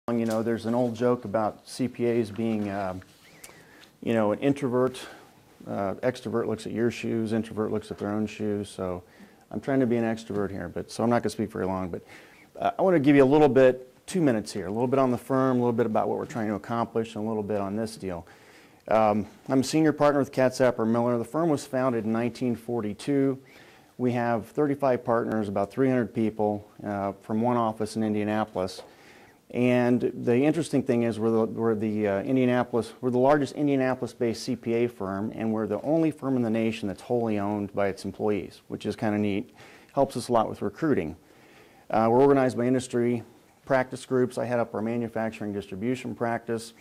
You know, there's an old joke about CPAs being, you know, an introvert. Extrovert looks at your shoes, introvert looks at their own shoes. So I'm trying to be an extrovert here, so I'm not going to speak very long. But I want to give you a little bit, 2 minutes here, a little bit on the firm, a little bit about what we're trying to accomplish, and a little bit on this deal. I'm a senior partner with Katz, Sapper and Miller. The firm was founded in 1942. We have 35 partners, about 300 people from one office in Indianapolis. And the interesting thing is we're the largest Indianapolis-based CPA firm, and we're the only firm in the nation that's wholly owned by its employees, which is kind of neat. Helps us a lot with recruiting. We're organized by industry practice groups. I head up our manufacturing distribution practice.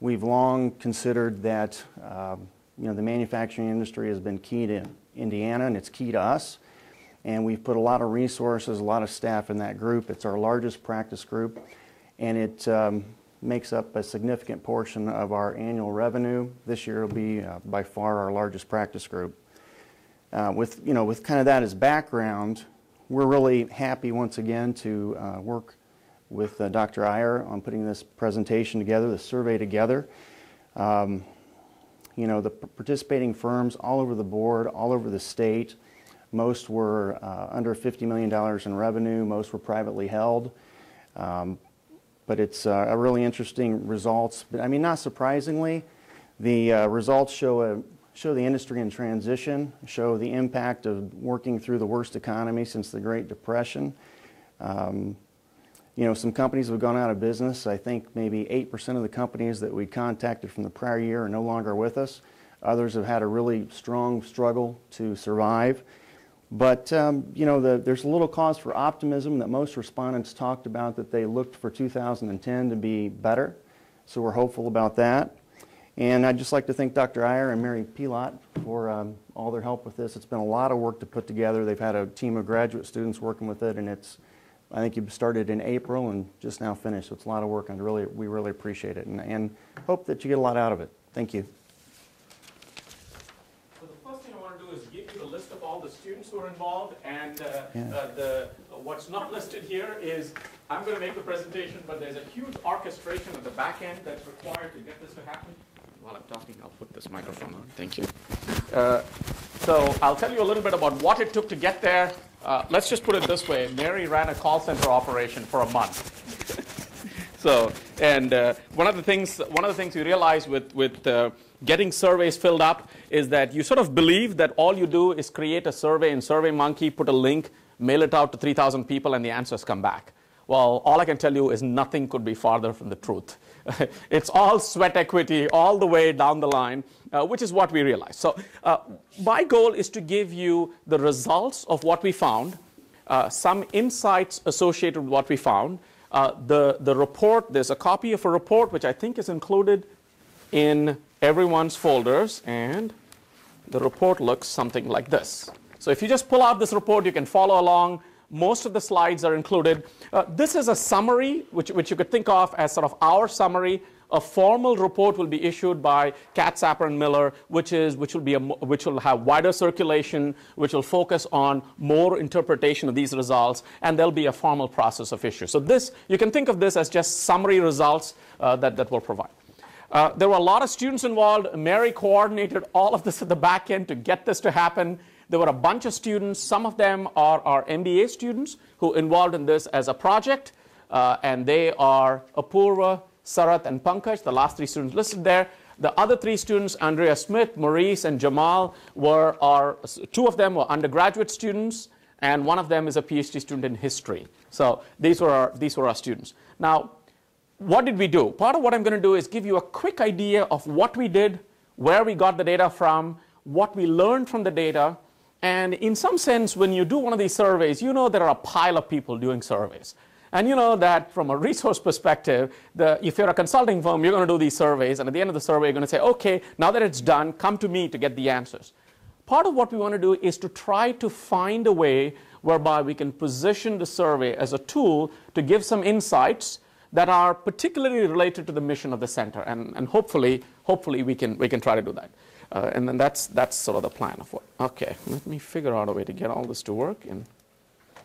We've long considered that you know, the manufacturing industry has been key to Indiana, and it's key to us. And we've put a lot of resources, a lot of staff in that group. It's our largest practice group. And it makes up a significant portion of our annual revenue. This year it'll be by far our largest practice group. With kind of that as background, we're really happy once again to work with Dr. Iyer on putting this presentation together, this survey together. You know, the participating firms all over the board, all over the state, most were under $50 million in revenue, most were privately held. But it's a really interesting results. But I mean, not surprisingly, the results show the industry in transition, show the impact of working through the worst economy since the Great Depression. You know, some companies have gone out of business. I think maybe 8% of the companies that we contacted from the prior year are no longer with us. Others have had a really strong struggle to survive. But, you know, there's a little cause for optimism that most respondents talked about, that they looked for 2010 to be better. So we're hopeful about that. And I'd just like to thank Dr. Iyer and Mary Pilot for all their help with this. It's been a lot of work to put together. They've had a team of graduate students working with it, and I think you started in April and just now finished. So it's a lot of work, and we really appreciate it, and hope that you get a lot out of it. Thank you. Of all the students who are involved, and what's not listed here is I'm going to make the presentation, but there's a huge orchestration at the back end that's required to get this to happen. While I'm talking, I'll put this microphone on. Thank you. So I'll tell you a little bit about what it took to get there. Let's just put it this way: Mary ran a call center operation for a month. So, and one of the things you realize with getting surveys filled up is that you sort of believe that all you do is create a survey in SurveyMonkey, put a link, mail it out to 3,000 people, and the answers come back. Well, all I can tell you is nothing could be farther from the truth. It's all sweat equity all the way down the line, which is what we realize. So my goal is to give you the results of what we found, some insights associated with what we found. The report, there's a copy of a report which I think is included in everyone's folders, and the report looks something like this. So if you just pull out this report, you can follow along. Most of the slides are included. This is a summary, which you could think of as sort of our summary. A formal report will be issued by Katz, Sapper and Miller, which will have wider circulation, which will focus on more interpretation of these results, and there'll be a formal process of issue. So this, you can think of this as just summary results that we'll provide. There were a lot of students involved. Mary coordinated all of this at the back end to get this to happen. There were a bunch of students. Some of them are our MBA students who involved in this as a project, and they are Apurva, Sarath, and Pankaj, the last 3 students listed there. The other 3 students, Andrea Smith, Maurice, and Jamal, 2 of them were undergraduate students, and 1 of them is a PhD student in history. So these were our students. Now, what did we do? Part of what I'm going to do is give you a quick idea of what we did, where we got the data from, what we learned from the data. And in some sense, when you do one of these surveys, you know there are a pile of people doing surveys. And you know that from a resource perspective, if you're a consulting firm, you're going to do these surveys. And at the end of the survey, you're going to say, OK, now that it's done, come to me to get the answers. Part of what we want to do is to try to find a way whereby we can position the survey as a tool to give some insights that are particularly related to the mission of the center, and hopefully we can try to do that. And then that's sort of the plan of what. Okay, let me figure out a way to get all this to work.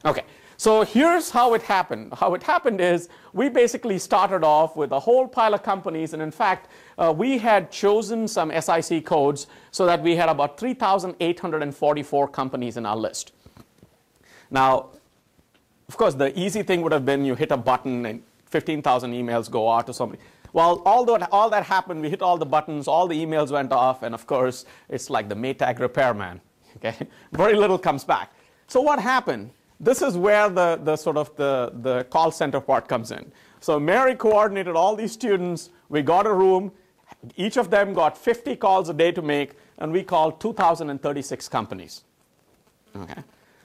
Okay, So here's how it happened. How it happened is we basically started off with a whole pile of companies, and in fact, we had chosen some SIC codes so that we had about 3,844 companies in our list. Now, of course, the easy thing would have been you hit a button and 15,000 emails go out to somebody. Well, all that happened, we hit all the buttons, all the emails went off, and of course, it's like the Maytag repairman. Okay? Very little comes back. So what happened? This is where the call center part comes in. So Mary coordinated all these students. We got a room. Each of them got 50 calls a day to make, and we called 2,036 companies. Okay?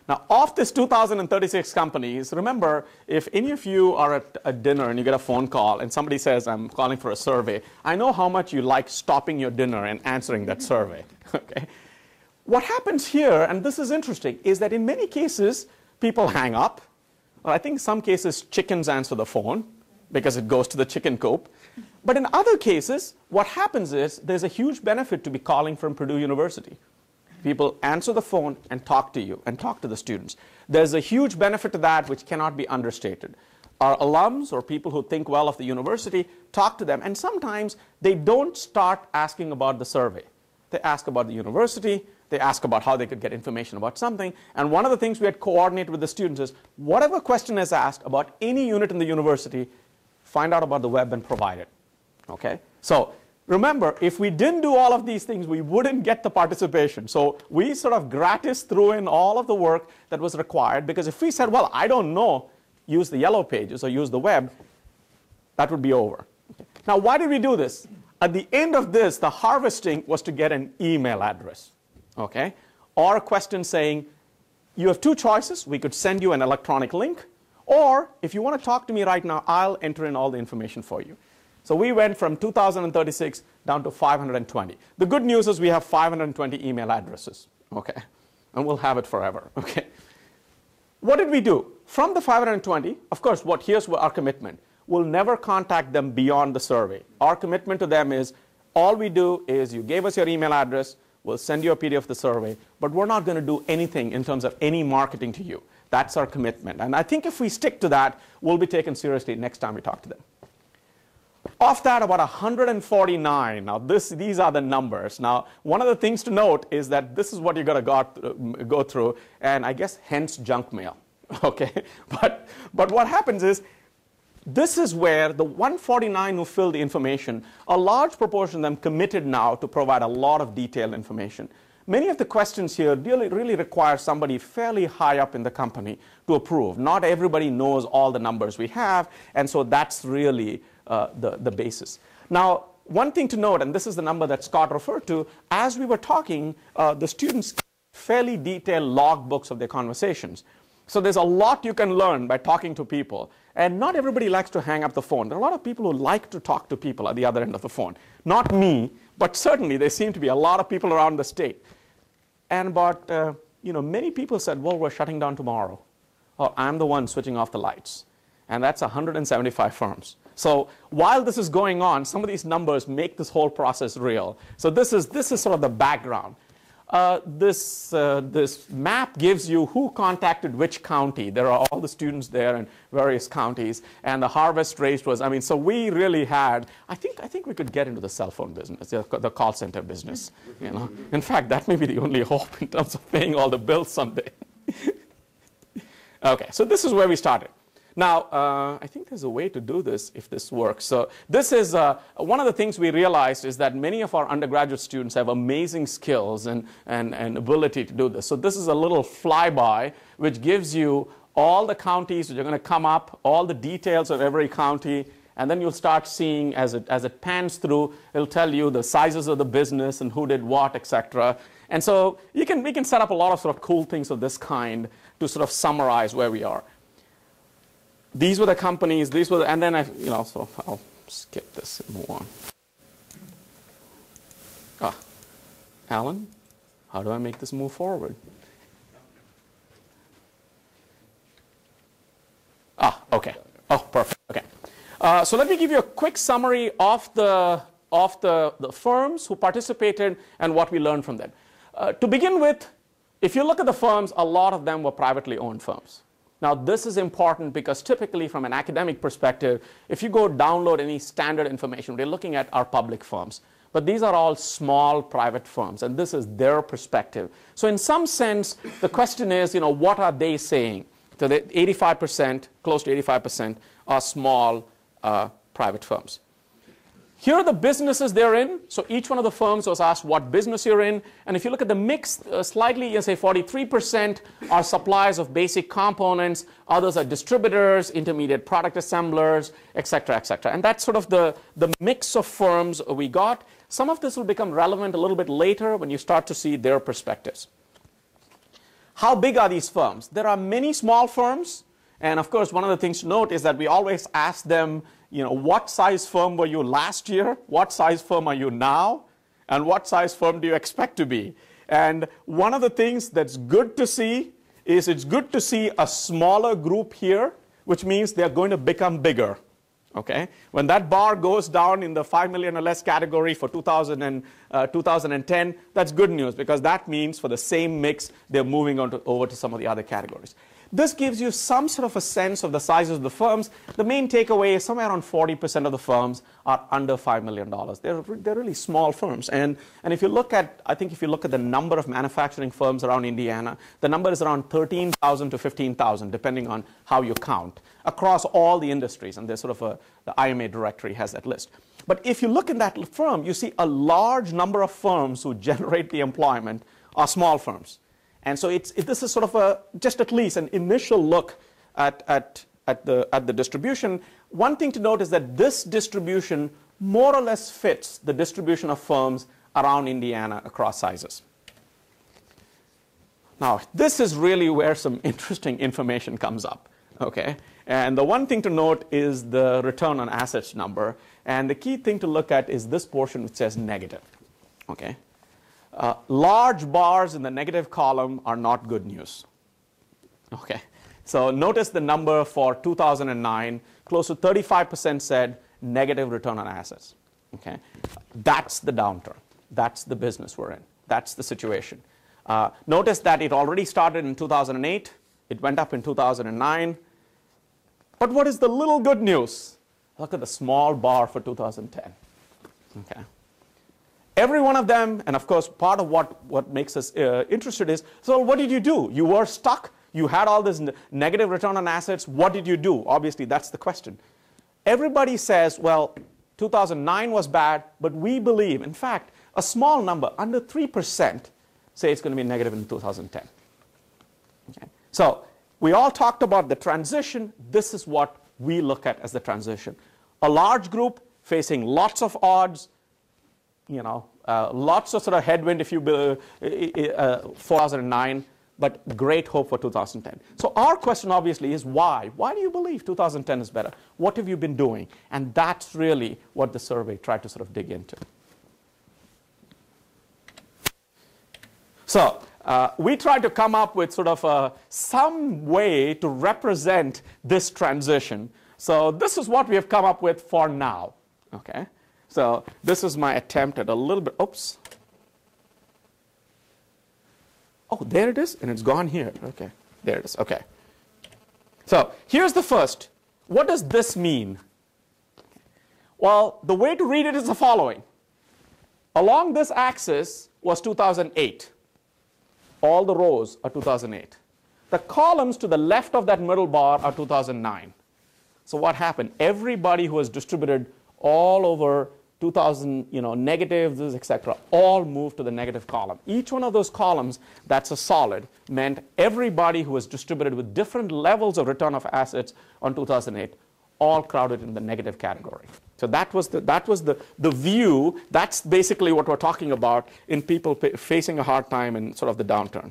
Now, of this 2,036 companies, remember, if any of you are at a dinner and you get a phone call and somebody says, I'm calling for a survey, I know how much you like stopping your dinner and answering that survey. Okay? What happens here, and this is interesting, is that in many cases, people hang up. Well, I think in some cases, chickens answer the phone because it goes to the chicken coop. But in other cases, what happens is there's a huge benefit to be calling from Purdue University. People answer the phone and talk to you and talk to the students. There's a huge benefit to that which cannot be understated. Our alums or people who think well of the university talk to them, and sometimes they don't start asking about the survey. They ask about the university. They ask about how they could get information about something. And one of the things we had coordinated with the students is whatever question is asked about any unit in the university, find out about the web and provide it. Okay? So remember, if we didn't do all of these things, we wouldn't get the participation. So we sort of gratis threw in all of the work that was required, because if we said, well, I don't know, use the yellow pages or use the web, that would be over. Okay. Now, why did we do this? At the end of this, the harvesting was to get an email address. Okay? Or a question saying, you have two choices. We could send you an electronic link, or if you want to talk to me right now, I'll enter in all the information for you. So we went from 2,036 down to 520. The good news is we have 520 email addresses. Okay? And we'll have it forever. Okay? What did we do? From the 520, of course, here's our commitment. We'll never contact them beyond the survey. Our commitment to them is all we do is you gave us your email address, we'll send you a PDF of the survey, but we're not going to do anything in terms of any marketing to you. That's our commitment. And I think if we stick to that, we'll be taken seriously next time we talk to them. Of that, about 149. Now, these are the numbers. Now, one of the things to note is that this is what you're going to go through, and I guess hence junk mail. Okay? But what happens is, this is where the 149 who filled the information, a large proportion of them committed now to provide a lot of detailed information. Many of the questions here really require somebody fairly high up in the company to approve. Not everybody knows all the numbers we have, and so that's really the basis. Now, one thing to note, and this is the number that Scott referred to, as we were talking, the students fairly detailed log books of their conversations. So there's a lot you can learn by talking to people. And not everybody likes to hang up the phone. There are a lot of people who like to talk to people at the other end of the phone. Not me, but certainly there seem to be a lot of people around the state. And many people said, well, we're shutting down tomorrow. Or I'm the one switching off the lights. And that's 175 firms. So while this is going on, some of these numbers make this whole process real. So this is sort of the background. This map gives you who contacted which county. There are all the students there in various counties, and the harvest rate was, so we really had, I think we could get into the cell phone business, the call center business. In fact, that may be the only hope in terms of paying all the bills someday. Okay, so this is where we started. Now, I think there's a way to do this if this works. So this is one of the things we realized is that many of our undergraduate students have amazing skills and ability to do this. So this is a little flyby which gives you all the counties which are going to come up, all the details of every county, and then you'll start seeing as it pans through, it'll tell you the sizes of the business and who did what, etc. And so we can set up a lot of sort of cool things of this kind to sort of summarize where we are. These were the companies, and then so I'll skip this and move on. Alan, how do I make this move forward? Okay. Oh, perfect. Okay. So let me give you a quick summary of the firms who participated and what we learned from them. To begin with, if you look at the firms, a lot of them were privately owned firms. Now, this is important because typically from an academic perspective, if you go download any standard information, we're looking at our public firms. But these are all small private firms, and this is their perspective. So in some sense, the question is, what are they saying? So 85%, close to 85%, are small private firms. Here are the businesses they're in. So each one of the firms was asked what business you're in. And if you look at the mix, slightly, you say 43% are suppliers of basic components. Others are distributors, intermediate product assemblers, et cetera, et cetera. And that's sort of the mix of firms we got. Some of this will become relevant a little bit later when you start to see their perspectives. How big are these firms? There are many small firms. And of course, one of the things to note is that we always ask them, what size firm were you last year? What size firm are you now? And what size firm do you expect to be? And one of the things that's good to see is it's good to see a smaller group here, which means they're going to become bigger. Okay? When that bar goes down in the 5 million or less category for 2010, that's good news because that means for the same mix, they're moving over to some of the other categories. This gives you some sort of a sense of the sizes of the firms. The main takeaway is somewhere around 40% of the firms are under $5 million. They're really small firms. And if you look at, I think if you look at the number of manufacturing firms around Indiana, the number is around 13,000 to 15,000, depending on how you count, across all the industries. And there's sort of the IMA directory has that list. But if you look in that firm, you see a large number of firms who generate the employment are small firms. And so this is sort of just at least an initial look at the distribution. One thing to note is that this distribution more or less fits the distribution of firms around Indiana across sizes. Now, this is really where some interesting information comes up. Okay? And the one thing to note is the return on assets number. And the key thing to look at is this portion which says negative. Okay? Large bars in the negative column are not good news. Okay, so notice the number for 2009, close to 35% said negative return on assets. Okay, that's the downturn. That's the business we're in. That's the situation. Notice that it already started in 2008. It went up in 2009. But what is the little good news? Look at the small bar for 2010. Okay. Every one of them, and of course, part of what makes us interested is, so what did you do? You were stuck. You had all this negative return on assets. What did you do? Obviously, that's the question. Everybody says, well, 2009 was bad, but we believe, in fact, a small number, under 3%, say it's going to be negative in 2010. Okay. So we all talked about the transition. This is what we look at as the transition. A large group facing lots of odds, lots of sort of headwind if you 2009, but great hope for 2010. So our question obviously is why? Why do you believe 2010 is better? What have you been doing? And that's really what the survey tried to sort of dig into. So we tried to come up with sort of some way to represent this transition. So this is what we have come up with for now. Okay. So this is my attempt at a little bit, oops. Oh, there it is, and it's gone here. Okay, there it is, okay. So here's the first. What does this mean? Well, the way to read it is the following. Along this axis was 2008. All the rows are 2008. The columns to the left of that middle bar are 2009. So what happened? Everybody who was distributed all over 2000, negatives, etc., all moved to the negative column. Each one of those columns that's a solid meant everybody who was distributed with different levels of return of assets on 2008 all crowded in the negative category. So that was the view. That's basically what we're talking about in people facing a hard time in sort of the downturn.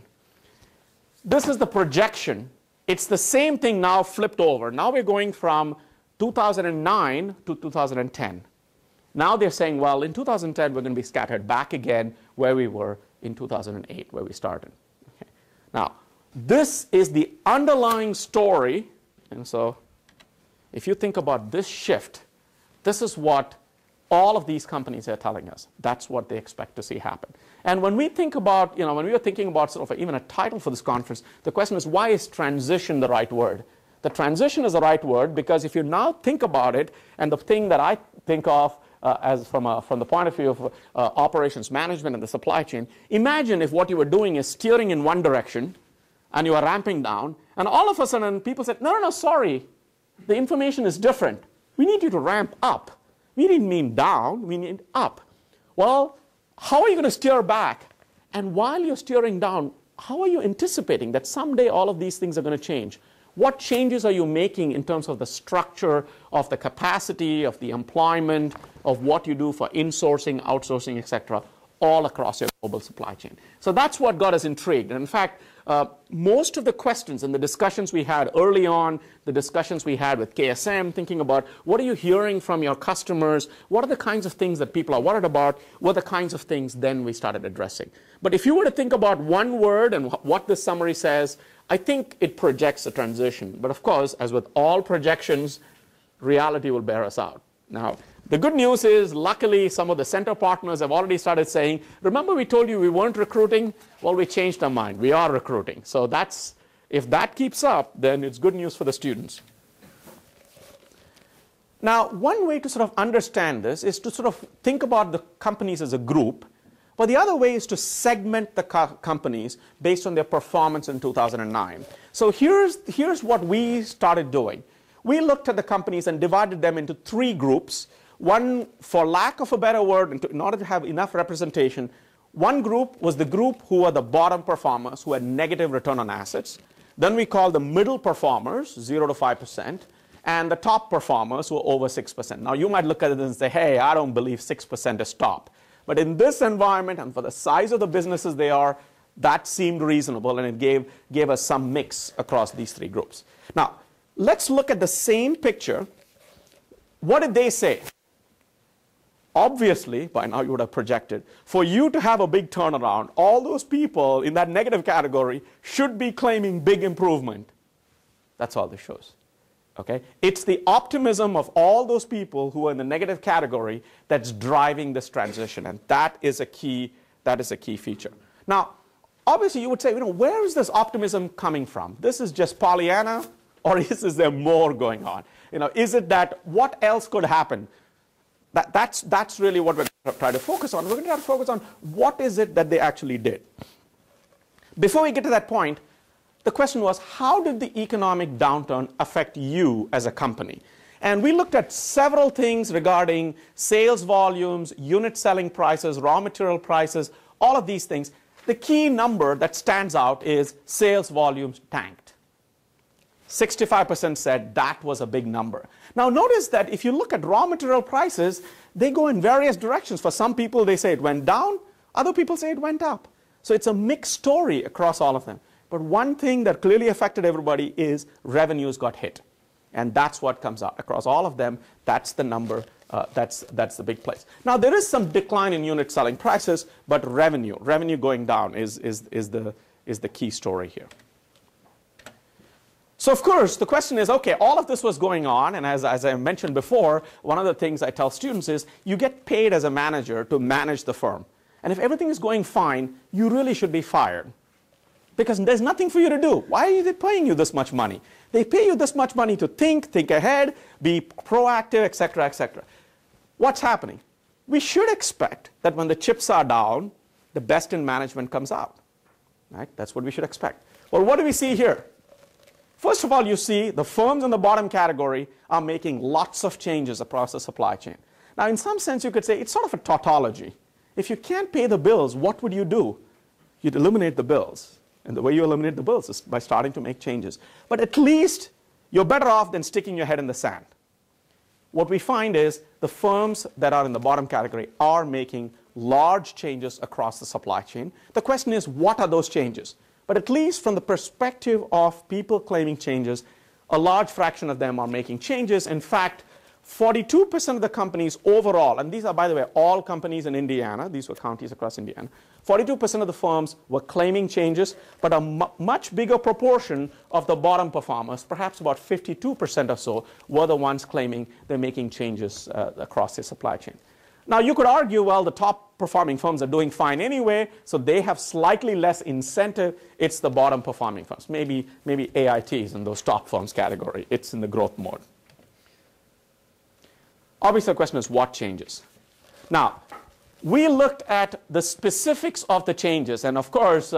This is the projection. It's the same thing now flipped over. Now we're going from 2009 to 2010. Now they're saying, well, in 2010, we're going to be scattered back again where we were in 2008, where we started. Okay. Now, this is the underlying story. And so if you think about this shift, this is what All of these companies are telling us that's what they expect to see happen. And when we think about, when we were thinking about sort of even a title for this conference, the question is, why is transition the right word? The transition is the right word because if you now think about it, and the thing that I think of as from the point of view of operations management and the supply chain, imagine if what you were doing is steering in one direction and you are ramping down, and all of a sudden people said, no, sorry, the information is different. We need you to ramp up. We didn't mean down, we need up. Well, how are you going to steer back? And while you're steering down, how are you anticipating that someday all of these things are going to change? What changes are you making in terms of the structure, of the capacity, of the employment, of what you do for insourcing, outsourcing, etc., all across your global supply chain? So that's what got us intrigued. And in fact, most of the questions and the discussions we had early on, the discussions we had with KSM, thinking about what are you hearing from your customers, what are the kinds of things that people are worried about, what are the kinds of things then we started addressing. But if you were to think about one word and what this summary says, I think it projects a transition. But of course, as with all projections, reality will bear us out. Now, the good news is, luckily, some of the center partners have already started saying, remember we told you we weren't recruiting? Well, we changed our mind. We are recruiting. So if that keeps up, then it's good news for the students. Now, one way to sort of understand this is to sort of think about the companies as a group. But the other way is to segment the companies based on their performance in 2009. So here's what we started doing. We looked at the companies and divided them into three groups. One, for lack of a better word, in order to have enough representation, one group was the group who were the bottom performers, who had negative return on assets. Then we call the middle performers, 0 to 5%, and the top performers who were over 6%. Now, you might look at it and say, hey, I don't believe 6% is top. But in this environment, and for the size of the businesses they are, that seemed reasonable, and it gave us some mix across these three groups. Now, let's look at the same picture. What did they say? Obviously, by now you would have projected, for you to have a big turnaround, all those people in that negative category should be claiming big improvement. That's all this shows. Okay? It's the optimism of all those people who are in the negative category that's driving this transition, and that is a key feature. Now, obviously you would say, where is this optimism coming from? This is just Pollyanna, or is there more going on? Is it that what else could happen? That's really what we're going to try to focus on. We're going to try to focus on what is it that they actually did. Before we get to that point, the question was, how did the economic downturn affect you as a company? And we looked at several things regarding sales volumes, unit selling prices, raw material prices, all of these things. The key number that stands out is sales volumes tanked. 65% said that was a big number. Now notice that if you look at raw material prices, they go in various directions. For some people, they say it went down. Other people say it went up. So it's a mixed story across all of them. But one thing that clearly affected everybody is revenues got hit. And that's what comes out. Across all of them, that's the number, that's the big place. Now, there is some decline in unit selling prices, but revenue going down is the key story here. So, of course, the question is, okay, all of this was going on, and as I mentioned before, one of the things I tell students is you get paid as a manager to manage the firm. And if everything is going fine, you really should be fired. Because there's nothing for you to do. Why are they paying you this much money? They pay you this much money to think ahead, be proactive, etc., etc. What's happening? We should expect that when the chips are down, the best in management comes out. Right? That's what we should expect. Well, what do we see here? First of all, you see the firms in the bottom category are making lots of changes across the supply chain. Now, in some sense, you could say it's sort of a tautology. If you can't pay the bills, what would you do? You'd eliminate the bills. And the way you eliminate the bills is by starting to make changes. But at least you're better off than sticking your head in the sand. What we find is the firms that are in the bottom category are making large changes across the supply chain. The question is, what are those changes? But at least from the perspective of people claiming changes, a large fraction of them are making changes. In fact, 42% of the companies overall, and these are, by the way, all companies in Indiana. These were counties across Indiana. 42% of the firms were claiming changes, but a much bigger proportion of the bottom performers, perhaps about 52% or so, were the ones claiming they're making changes across their supply chain. Now, you could argue, well, the top performing firms are doing fine anyway, so they have slightly less incentive. It's the bottom performing firms. Maybe AIT is in those top firms category. It's in the growth mode. Obviously, the question is what changes? Now, we looked at the specifics of the changes, and of course,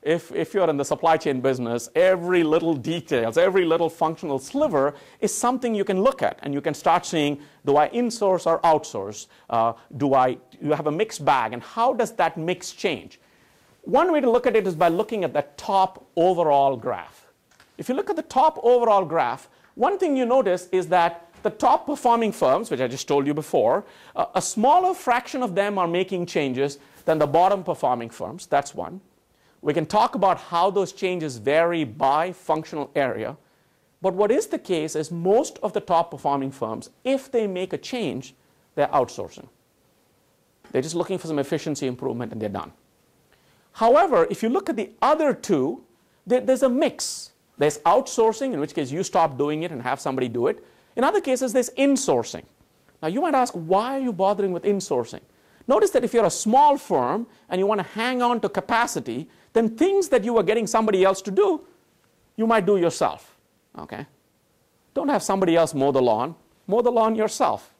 if you're in the supply chain business, every little details, every little functional sliver is something you can look at, and you can start seeing, do I insource or outsource? Do you have a mixed bag, and how does that mix change? One way to look at it is by looking at the top overall graph. If you look at the top overall graph, one thing you notice is that the top performing firms, which I just told you before, a smaller fraction of them are making changes than the bottom performing firms. That's one. We can talk about how those changes vary by functional area. But what is the case is most of the top performing firms, if they make a change, they're outsourcing. They're just looking for some efficiency improvement and they're done. However, if you look at the other two, there's a mix. There's outsourcing, in which case you stop doing it and have somebody do it. In other cases, there's insourcing. Now, you might ask, why are you bothering with insourcing? Notice that if you're a small firm and you want to hang on to capacity, then things that you are getting somebody else to do, you might do yourself. Okay? Don't have somebody else mow the lawn yourself.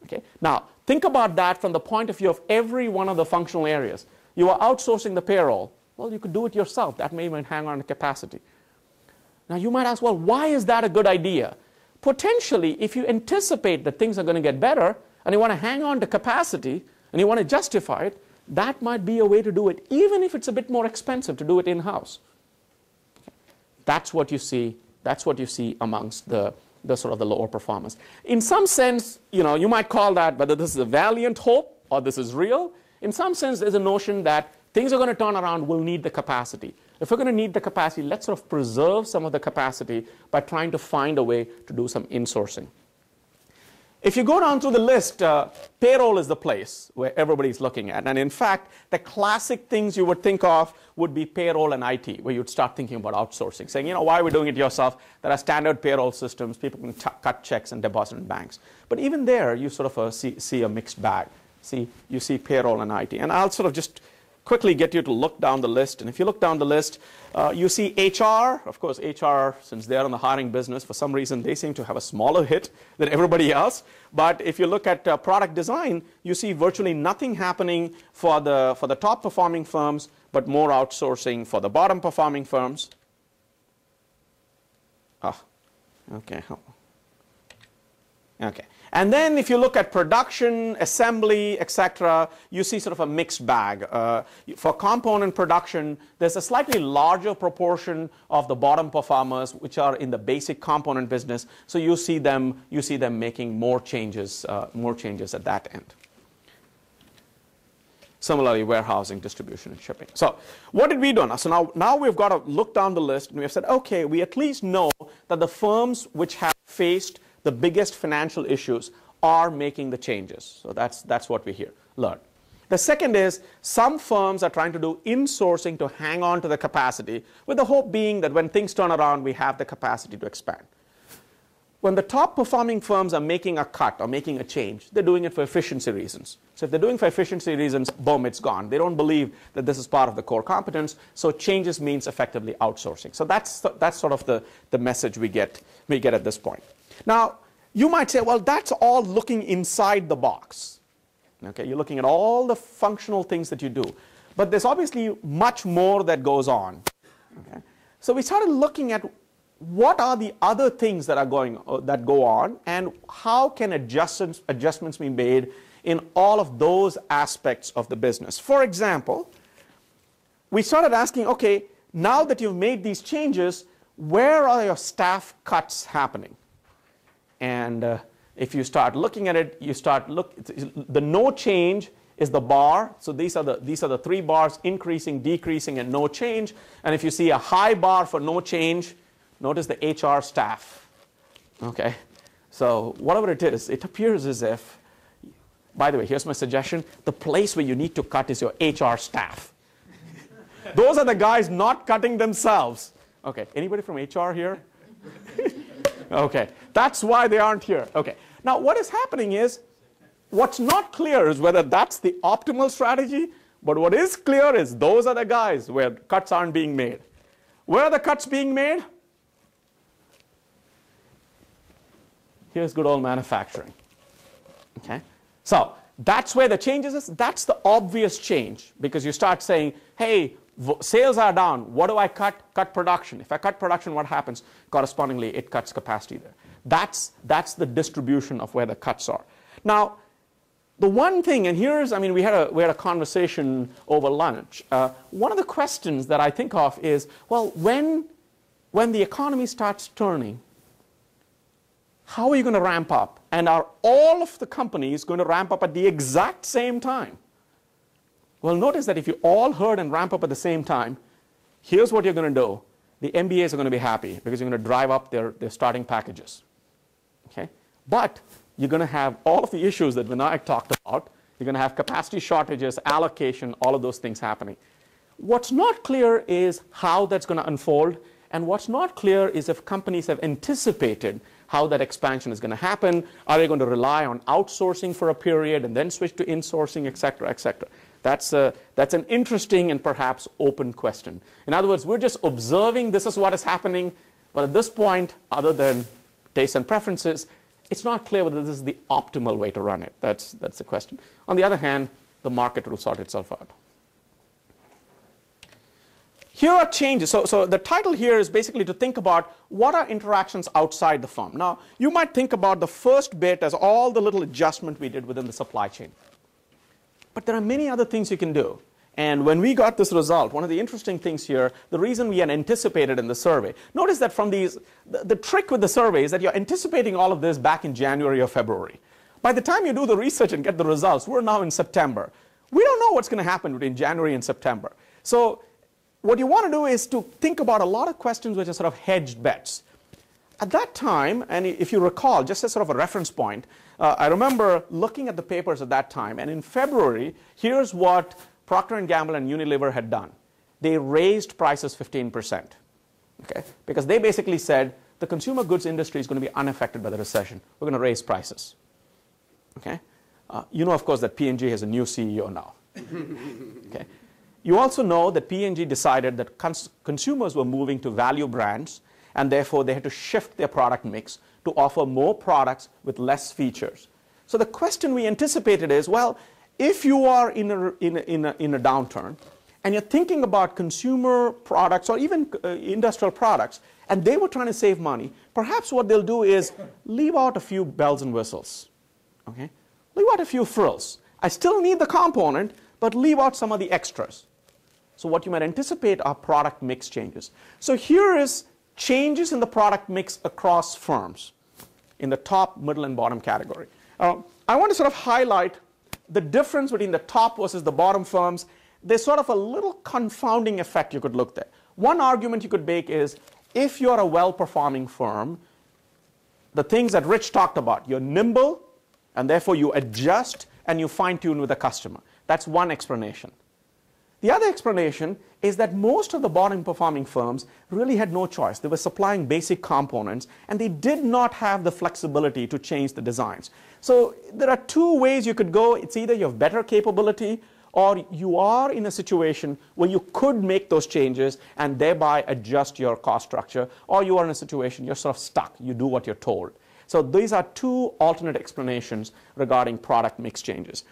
Okay? Now, think about that from the point of view of every one of the functional areas. You are outsourcing the payroll. Well, you could do it yourself. That may even hang on to capacity. Now, you might ask, well, why is that a good idea? Potentially, if you anticipate that things are going to get better and you want to hang on to capacity and you want to justify it, that might be a way to do it, even if it's a bit more expensive to do it in-house. That's what you see. That's what you see amongst the sort of the lower performers. In some sense, you might call that whether this is a valiant hope or this is real. In some sense, there's a notion that things are going to turn around, we'll need the capacity. If we're going to need the capacity, let's sort of preserve some of the capacity by trying to find a way to do some insourcing. If you go down through the list, payroll is the place where everybody's looking at. And in fact, the classic things you would think of would be payroll and IT, where you'd start thinking about outsourcing, saying, why are we doing it yourself? There are standard payroll systems. People can cut checks and deposit in banks. But even there, you sort of see a mixed bag. You see payroll and IT. And I'll sort of just quickly get you to look down the list. And if you look down the list, you see HR. Of course, HR, since they're in the hiring business, for some reason, they seem to have a smaller hit than everybody else. But if you look at product design, you see virtually nothing happening for the top performing firms, but more outsourcing for the bottom performing firms. Okay. Okay. And then if you look at production, assembly, etc., you see sort of a mixed bag. For component production, there's a slightly larger proportion of the bottom performers which are in the basic component business. So you see them making more changes at that end. Similarly, warehousing, distribution, and shipping. So what did we do? So now we've got to look down the list, and we have said, okay, we at least know that the firms which have faced the biggest financial issues are making the changes. So that's what we learn. The second is some firms are trying to do insourcing to hang on to the capacity, with the hope being that when things turn around, we have the capacity to expand. When the top performing firms are making a cut or making a change, they're doing it for efficiency reasons. So if they're doing it for efficiency reasons, boom, it's gone. They don't believe that this is part of the core competence, so changes means effectively outsourcing. So that's sort of the message we get at this point. Now, you might say, well, that's all looking inside the box. Okay, you're looking at all the functional things that you do. But there's obviously much more that goes on. Okay? So we started looking at what are the other things that go on, and how can adjustments be made in all of those aspects of the business. For example, we started asking, okay, now that you've made these changes, where are your staff cuts happening? And if you start looking at it, the no change is the bar. So these are the three bars: increasing, decreasing, and no change. And if you see a high bar for no change, notice the HR staff. Okay, so whatever it is, it appears as if. By the way, here's my suggestion: the place where you need to cut is your HR staff. Those are the guys not cutting themselves. Okay, anybody from HR here? Okay, that's why they aren't here. Okay, now what is happening is What's not clear is whether that's the optimal strategy, but what is clear is those are the guys where cuts aren't being made. Where are the cuts being made? Here's good old manufacturing. Okay? So that's where the changes is. That's the obvious change, because you start saying, hey, sales are down. What do I cut? Cut production. If I cut production, what happens? Correspondingly, it cuts capacity there. That's the distribution of where the cuts are. Now, the one thing, and here's, I mean, we had a conversation over lunch. One of the questions that I think of is, well, when the economy starts turning, how are you going to ramp up? And are all of the companies going to ramp up at the exact same time? Well, notice that if you all herd and ramp up at the same time, here's what you're going to do. The MBAs are going to be happy because you're going to drive up their starting packages. Okay? But you're going to have all of the issues that Vinayak talked about. You're going to have capacity shortages, allocation, all of those things happening. What's not clear is how that's going to unfold, and what's not clear is if companies have anticipated how that expansion is going to happen. Are they going to rely on outsourcing for a period and then switch to insourcing, et cetera, et cetera? That's an interesting and perhaps open question. In other words, we're just observing this is what is happening, but at this point, other than tastes and preferences, it's not clear whether this is the optimal way to run it. That's the question. On the other hand, the market will sort itself out. Here are changes. So the title here is basically to think about what are interactions outside the firm. Now, you might think about the first bit as all the little adjustment we did within the supply chain. But there are many other things you can do. And when we got this result, one of the interesting things here, the reason we had anticipated in the survey, notice that from these, the trick with the survey is that you're anticipating all of this back in January or February. By the time you do the research and get the results, we're now in September. We don't know what's going to happen between January and September. So what you want to do is to think about a lot of questions which are sort of hedged bets. At that time, and if you recall, just as sort of a reference point, I remember looking at the papers at that time, and in February, here's what Procter & Gamble and Unilever had done. They raised prices 15%, okay? Because they basically said the consumer goods industry is going to be unaffected by the recession. We're going to raise prices, okay? You know, of course, that P&G has a new CEO now, okay? You also know that P&G decided that consumers were moving to value brands, and therefore they had to shift their product mix to offer more products with less features. So the question we anticipated is, well, if you are in a downturn and you're thinking about consumer products or even industrial products, and they were trying to save money, perhaps what they'll do is leave out a few bells and whistles, okay? Leave out a few frills. I still need the component, but leave out some of the extras. So what you might anticipate are product mix changes. So here is changes in the product mix across firms in the top, middle, and bottom category. I want to sort of highlight the difference between the top versus the bottom firms. There's sort of a little confounding effect you could look at. One argument you could make is if you're a well-performing firm, the things that Rich talked about, you're nimble, and therefore you adjust and you fine-tune with the customer. That's one explanation. The other explanation is that most of the bottom-performing firms really had no choice. They were supplying basic components, and they did not have the flexibility to change the designs. So there are two ways you could go. It's either you have better capability, or you are in a situation where you could make those changes and thereby adjust your cost structure, or you are in a situation you're sort of stuck. You do what you're told. So these are two alternate explanations regarding product mix changes.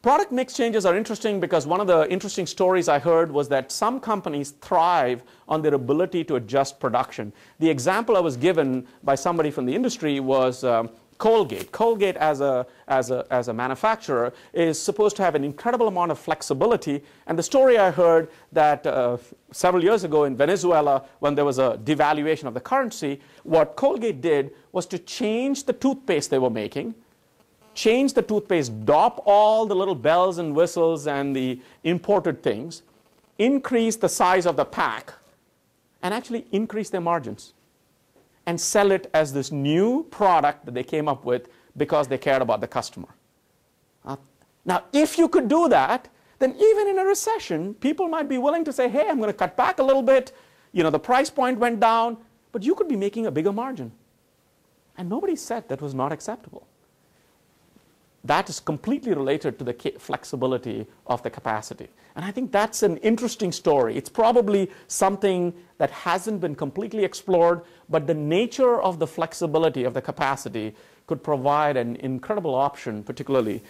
Product mix changes are interesting because one of the interesting stories I heard was that some companies thrive on their ability to adjust production. The example I was given by somebody from the industry was Colgate. Colgate as a manufacturer is supposed to have an incredible amount of flexibility, and the story I heard that several years ago in Venezuela, when there was a devaluation of the currency, what Colgate did was to change the toothpaste they were making, change the toothpaste, drop all the little bells and whistles and the imported things, increase the size of the pack, and actually increase their margins and sell it as this new product that they came up with because they cared about the customer. Now, if you could do that, then even in a recession, people might be willing to say, hey, I'm going to cut back a little bit. You know, the price point went down, but you could be making a bigger margin. And nobody said that was not acceptable. that is completely related to the flexibility of the capacity. And I think that's an interesting story. It's probably something that hasn't been completely explored, but the nature of the flexibility of the capacity could provide an incredible option, particularly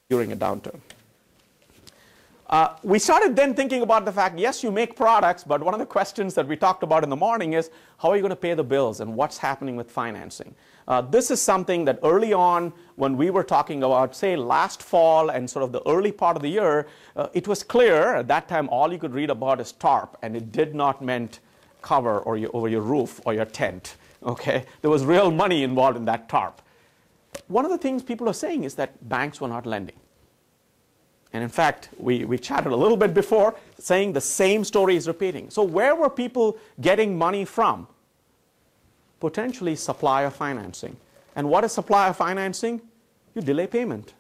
during a downturn. We started then thinking about the fact, yes, you make products, but one of the questions that we talked about in the morning is, how are you going to pay the bills and what's happening with financing? This is something that early on, when we were talking about, say, last fall and sort of the early part of the year, it was clear at that time all you could read about is TARP, and it did not meant cover or over your roof or your tent. Okay? There was real money involved in that TARP. One of the things people are saying is that banks were not lending. And in fact, we chatted a little bit before, saying the same story is repeating. So where were people getting money from? Potentially supplier financing. And what is supplier financing? You delay payment.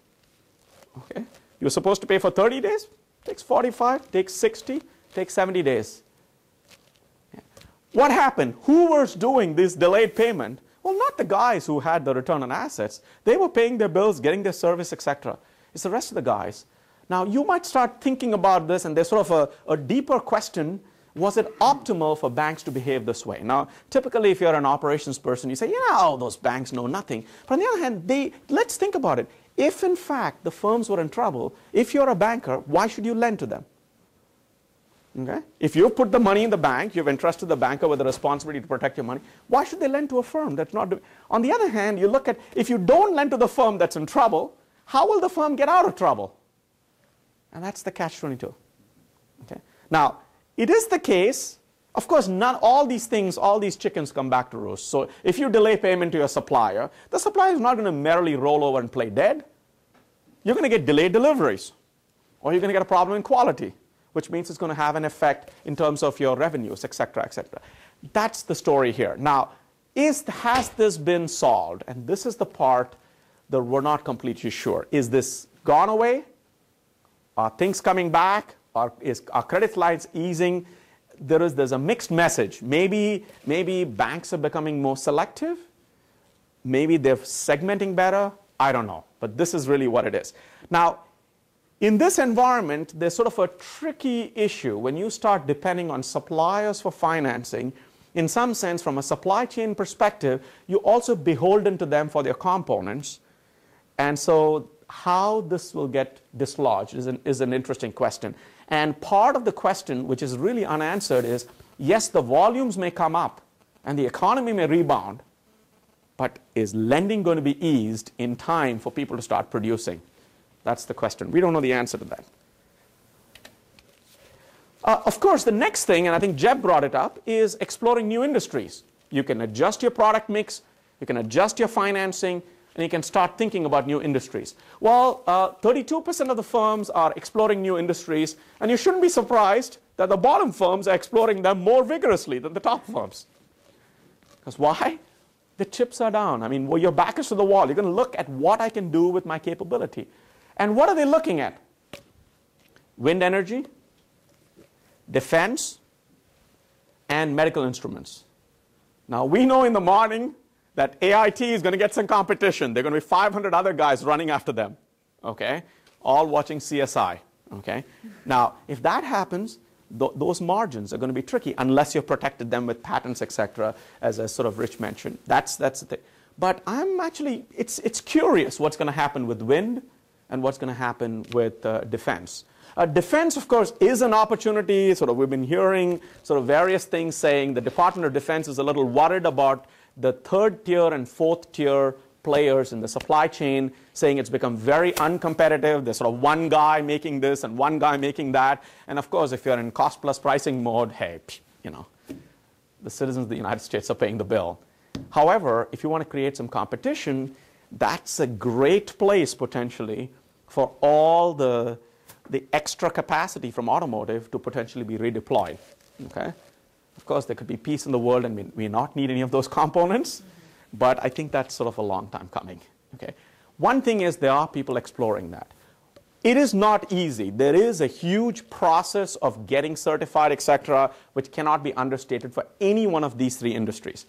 Okay? You're supposed to pay for 30 days, takes 45, takes 60, takes 70 days. What happened? Who was doing this delayed payment? Well, not the guys who had the return on assets. They were paying their bills, getting their service, etc. It's the rest of the guys. Now, you might start thinking about this, and there's sort of a deeper question. Was it optimal for banks to behave this way? Now, typically, if you're an operations person, you say, yeah, oh, those banks know nothing. But on the other hand, let's think about it. If, in fact, the firms were in trouble, if you're a banker, why should you lend to them? Okay? If you put the money in the bank, you've entrusted the banker with the responsibility to protect your money, why should they lend to a firm that's not doing? On the other hand, you look at, if you don't lend to the firm that's in trouble, how will the firm get out of trouble? And that's the catch-22. Okay? Now, it is the case, of course, not all these things, all these chickens come back to roost. So if you delay payment to your supplier, the supplier is not going to merely roll over and play dead. You're going to get delayed deliveries, or you're going to get a problem in quality, which means it's going to have an effect in terms of your revenues, et cetera, et cetera. That's the story here. Now, has this been solved? And this is the part that we're not completely sure. Is this gone away? Are things coming back? Are credit lines easing? There's a mixed message. Maybe banks are becoming more selective. Maybe they're segmenting better. I don't know. But this is really what it is. Now, in this environment, there's sort of a tricky issue when you start depending on suppliers for financing. In some sense, from a supply chain perspective, you're also beholden to them for their components. And so how this will get dislodged is an interesting question. And part of the question, which is really unanswered, is, yes, the volumes may come up and the economy may rebound, but is lending going to be eased in time for people to start producing? That's the question. We don't know the answer to that. Of course, the next thing, and I think Jeb brought it up, is exploring new industries. You can adjust your product mix, you can adjust your financing, and you can start thinking about new industries. Well, 32% of the firms are exploring new industries, and you shouldn't be surprised that the bottom firms are exploring them more vigorously than the top firms. Because why? The chips are down. I mean, well, your back is to the wall. You're going to look at what I can do with my capability. And what are they looking at? Wind energy, defense, and medical instruments. Now, we know in the morning that AIT is going to get some competition. There are going to be 500 other guys running after them, okay, all watching CSI. Okay? Now, if that happens, those margins are going to be tricky unless you've protected them with patents, etc., as sort of Rich mentioned. That's the thing. But I'm actually, it's curious what's going to happen with wind and what's going to happen with defense. Defense, of course, is an opportunity. Sort of, we've been hearing sort of various things saying the Department of Defense is a little worried about the third tier and fourth tier players in the supply chain, saying it's become very uncompetitive. There's sort of one guy making this and one guy making that. And of course, if you're in cost plus pricing mode, hey, you know, the citizens of the United States are paying the bill. However, if you want to create some competition, that's a great place potentially for all the extra capacity from automotive to potentially be redeployed. Okay? Of course, there could be peace in the world and we may not need any of those components, but I think that's sort of a long time coming. Okay? One thing is there are people exploring that. It is not easy. There is a huge process of getting certified, etc., which cannot be understated for any one of these three industries.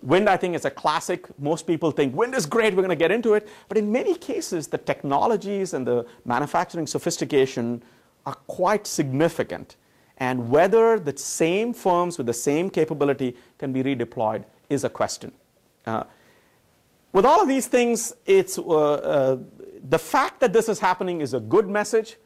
Wind, I think, is a classic. Most people think wind is great, we're going to get into it. But in many cases, the technologies and the manufacturing sophistication are quite significant. And whether the same firms with the same capability can be redeployed is a question. With all of these things, it's, the fact that this is happening is a good message.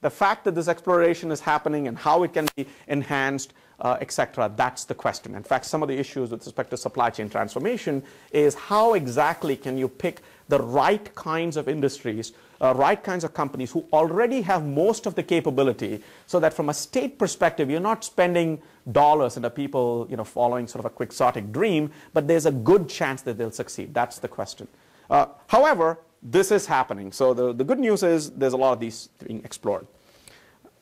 The fact that this exploration is happening and how it can be enhanced, etc., that's the question. In fact, some of the issues with respect to supply chain transformation is how exactly can you pick the right kinds of industries, right kinds of companies who already have most of the capability, so that from a state perspective, you're not spending dollars into people following sort of a quixotic dream, but there's a good chance that they'll succeed. That's the question. However, this is happening. So the good news is there's a lot of these being explored.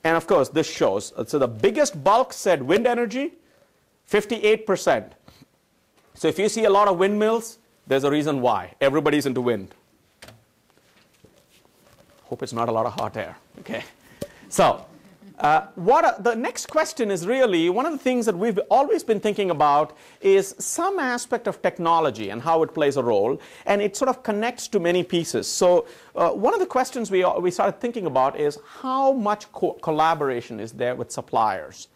And of course, this shows. So the biggest bulk said wind energy, 58%. So if you see a lot of windmills, there's a reason why. Everybody's into wind. Hope it's not a lot of hot air. Okay. So the next question is really, one of the things that we've always been thinking about is some aspect of technology and how it plays a role, and it sort of connects to many pieces. So one of the questions we started thinking about is how much collaboration is there with suppliers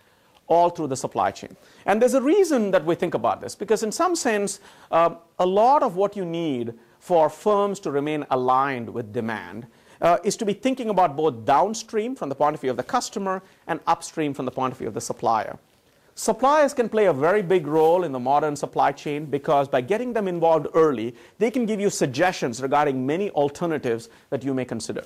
all through the supply chain. And there's a reason that we think about this, because in some sense, a lot of what you need for firms to remain aligned with demand is to be thinking about both downstream from the point of view of the customer and upstream from the point of view of the supplier. Suppliers can play a very big role in the modern supply chain because by getting them involved early, they can give you suggestions regarding many alternatives that you may consider.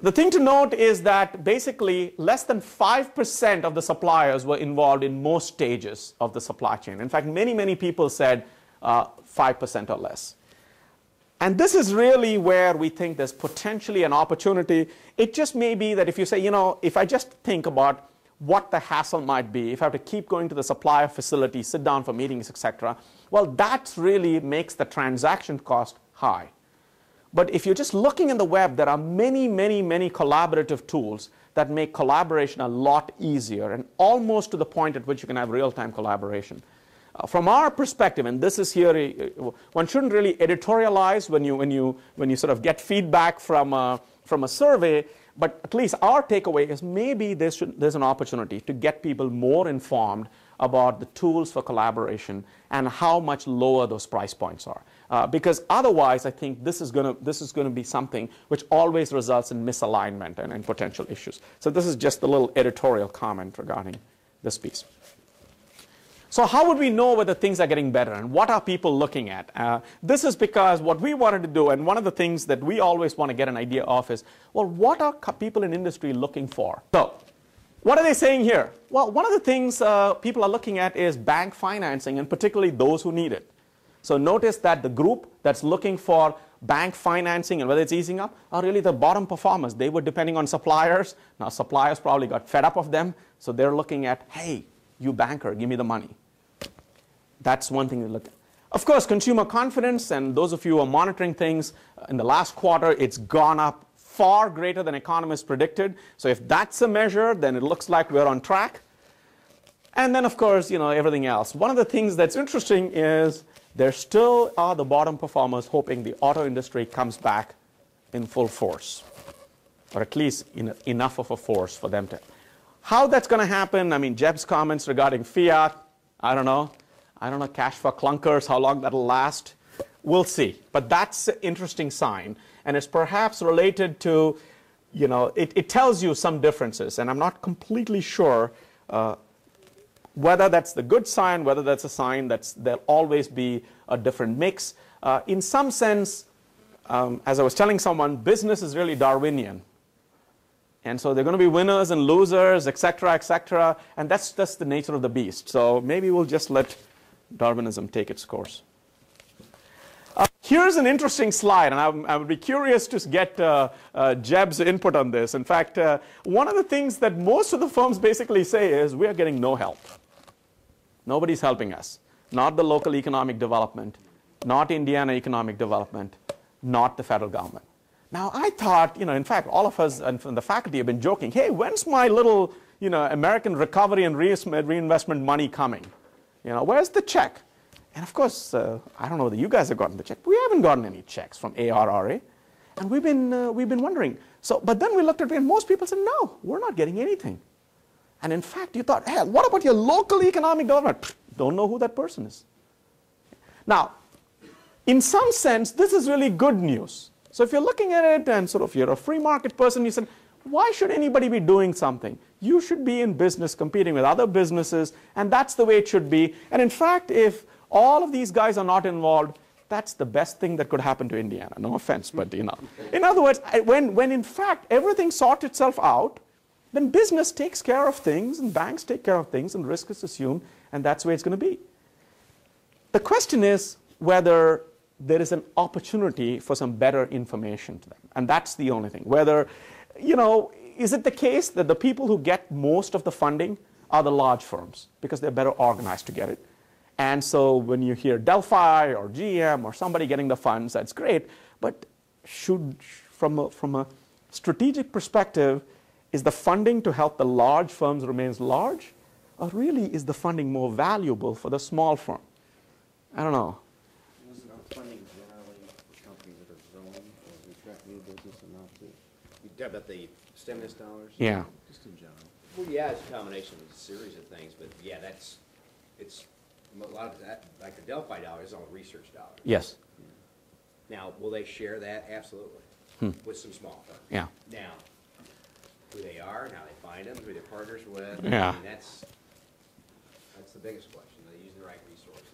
The thing to note is that basically less than 5% of the suppliers were involved in most stages of the supply chain. In fact, many people said 5% or less. And this is really where we think there's potentially an opportunity. It just may be that if you say, if I just think about what the hassle might be, if I have to keep going to the supplier facility, sit down for meetings, etc., well, that really makes the transaction cost high. But if you're just looking in the web, there are many collaborative tools that make collaboration a lot easier and almost to the point at which you can have real-time collaboration. From our perspective, and this is here, one shouldn't really editorialize when you sort of get feedback from a survey, but at least our takeaway is maybe there's an opportunity to get people more informed about the tools for collaboration and how much lower those price points are. Because otherwise, I think this is going to be something which always results in misalignment and potential issues. So this is just a little editorial comment regarding this piece. So how would we know whether things are getting better and what are people looking at? This is because what we wanted to do, and one of the things that we always want to get an idea of is, well, what are people in industry looking for? So what are they saying here? Well, one of the things people are looking at is bank financing, and particularly those who need it. So notice that the group that's looking for bank financing and whether it's easing up are really the bottom performers. They were depending on suppliers. Now suppliers probably got fed up of them, so they're looking at, hey, you banker, give me the money. That's one thing to look at. Of course, consumer confidence, and those of you who are monitoring things, in the last quarter, it's gone up far greater than economists predicted. So if that's a measure, then it looks like we're on track. And then, of course, everything else. One of the things that's interesting is there still are the bottom performers hoping the auto industry comes back in full force, or at least enough of a force for them to. How that's going to happen, I mean, Jeb's comments regarding fiat, I don't know, cash for clunkers, how long that'll last, we'll see. But that's an interesting sign, and it's perhaps related to, it tells you some differences, and I'm not completely sure whether that's the good sign, whether that's a sign that there'll always be a different mix. In some sense, as I was telling someone, business is really Darwinian. And so there are going to be winners and losers, et cetera, and that's just the nature of the beast. So maybe we'll just let Darwinism take its course. Here's an interesting slide, and I would be curious to get Jeb's input on this. In fact, one of the things that most of the firms basically say is we are getting no help. Nobody's helping us. Not the local economic development, not Indiana economic development, not the federal government. Now, I thought, in fact, all of us and from the faculty have been joking, hey, when's my little, American recovery and reinvestment money coming? Where's the check? And of course, I don't know whether you guys have gotten the check. We haven't gotten any checks from ARRA. And we've been wondering. So, but then we looked at it and most people said, no, we're not getting anything. And in fact, you thought, hey, what about your local economic development? Don't know who that person is. Now, in some sense, this is really good news. So if you're looking at it and sort of you're a free market person, you said, why should anybody be doing something? You should be in business competing with other businesses, and that's the way it should be. And in fact, if all of these guys are not involved, that's the best thing that could happen to Indiana. No offense, but you know. In other words, when in fact everything sorts itself out, then business takes care of things, and banks take care of things, and risk is assumed, and that's the way it's going to be. The question is whether there is an opportunity for some better information to them. And that's the only thing. Whether, you know, is it the case that the people who get most of the funding are the large firms because they're better organized to get it? And so when you hear Delphi or GM or somebody getting the funds, that's great. But from a strategic perspective, is the funding to help the large firms remains large? Or really is the funding more valuable for the small firm? I don't know. Isn't our funding generally for companies that are growing or who attract new business and not to? You talk about the stimulus dollars? Yeah. Just in general. Well, yeah, it's a combination of a series of things, but yeah, it's a lot of that, like the Delphi dollars, is all research dollars. Yes. Now, will they share that? Absolutely. With some small firms. Yeah. Now, who they are, how they find them, who they're partners with. Yeah. I mean, that's the biggest question. Are they using the right resources?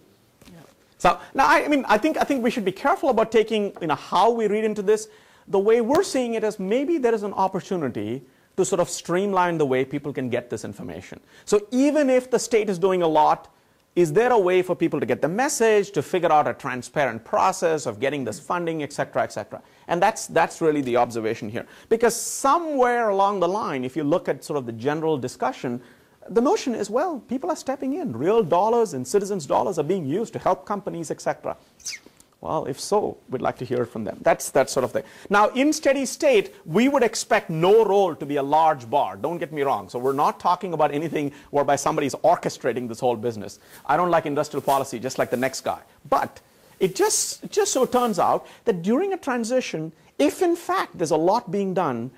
Yeah. So now, I think we should be careful about taking, you know, how we read into this. The way we're seeing it is maybe there is an opportunity to sort of streamline the way people can get this information. So even if the state is doing a lot, is there a way for people to get the message, to figure out a transparent process of getting this funding, et cetera, et cetera? And that's really the observation here. Because somewhere along the line, if you look at sort of the general discussion, the notion is, well, people are stepping in. Real dollars and citizens' dollars are being used to help companies, et cetera. Well, if so, we'd like to hear it from them. That's that sort of thing. Now, in steady state, we would expect no role to be a large bar. Don't get me wrong. So we're not talking about anything whereby somebody's orchestrating this whole business. I don't like industrial policy, just like the next guy. But it just so turns out that during a transition, if in fact there's a lot being done,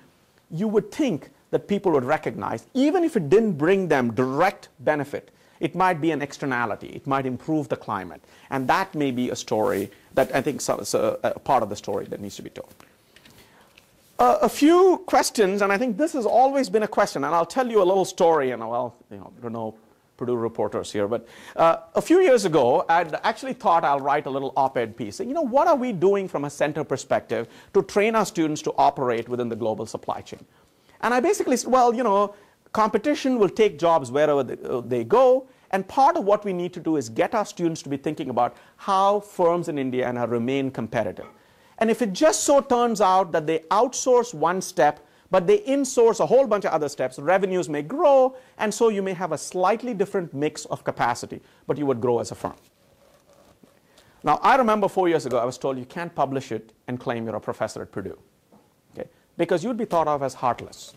you would think that people would recognize, even if it didn't bring them direct benefit, it might be an externality. It might improve the climate. And that may be a story that I think is a part of the story that needs to be told. A few questions, and I think this has always been a question, and I'll tell you a little story, and well, you know, there are no Purdue reporters here, but a few years ago, I'd actually thought I'll write a little op-ed piece. You know, what are we doing from a center perspective to train our students to operate within the global supply chain? And I basically said, well, you know, competition will take jobs wherever they go, and part of what we need to do is get our students to be thinking about how firms in Indiana remain competitive. And if it just so turns out that they outsource one step, but they insource a whole bunch of other steps, revenues may grow, and so you may have a slightly different mix of capacity, but you would grow as a firm. Now, I remember 4 years ago, I was told you can't publish it and claim you're a professor at Purdue, okay? Because you'd be thought of as heartless.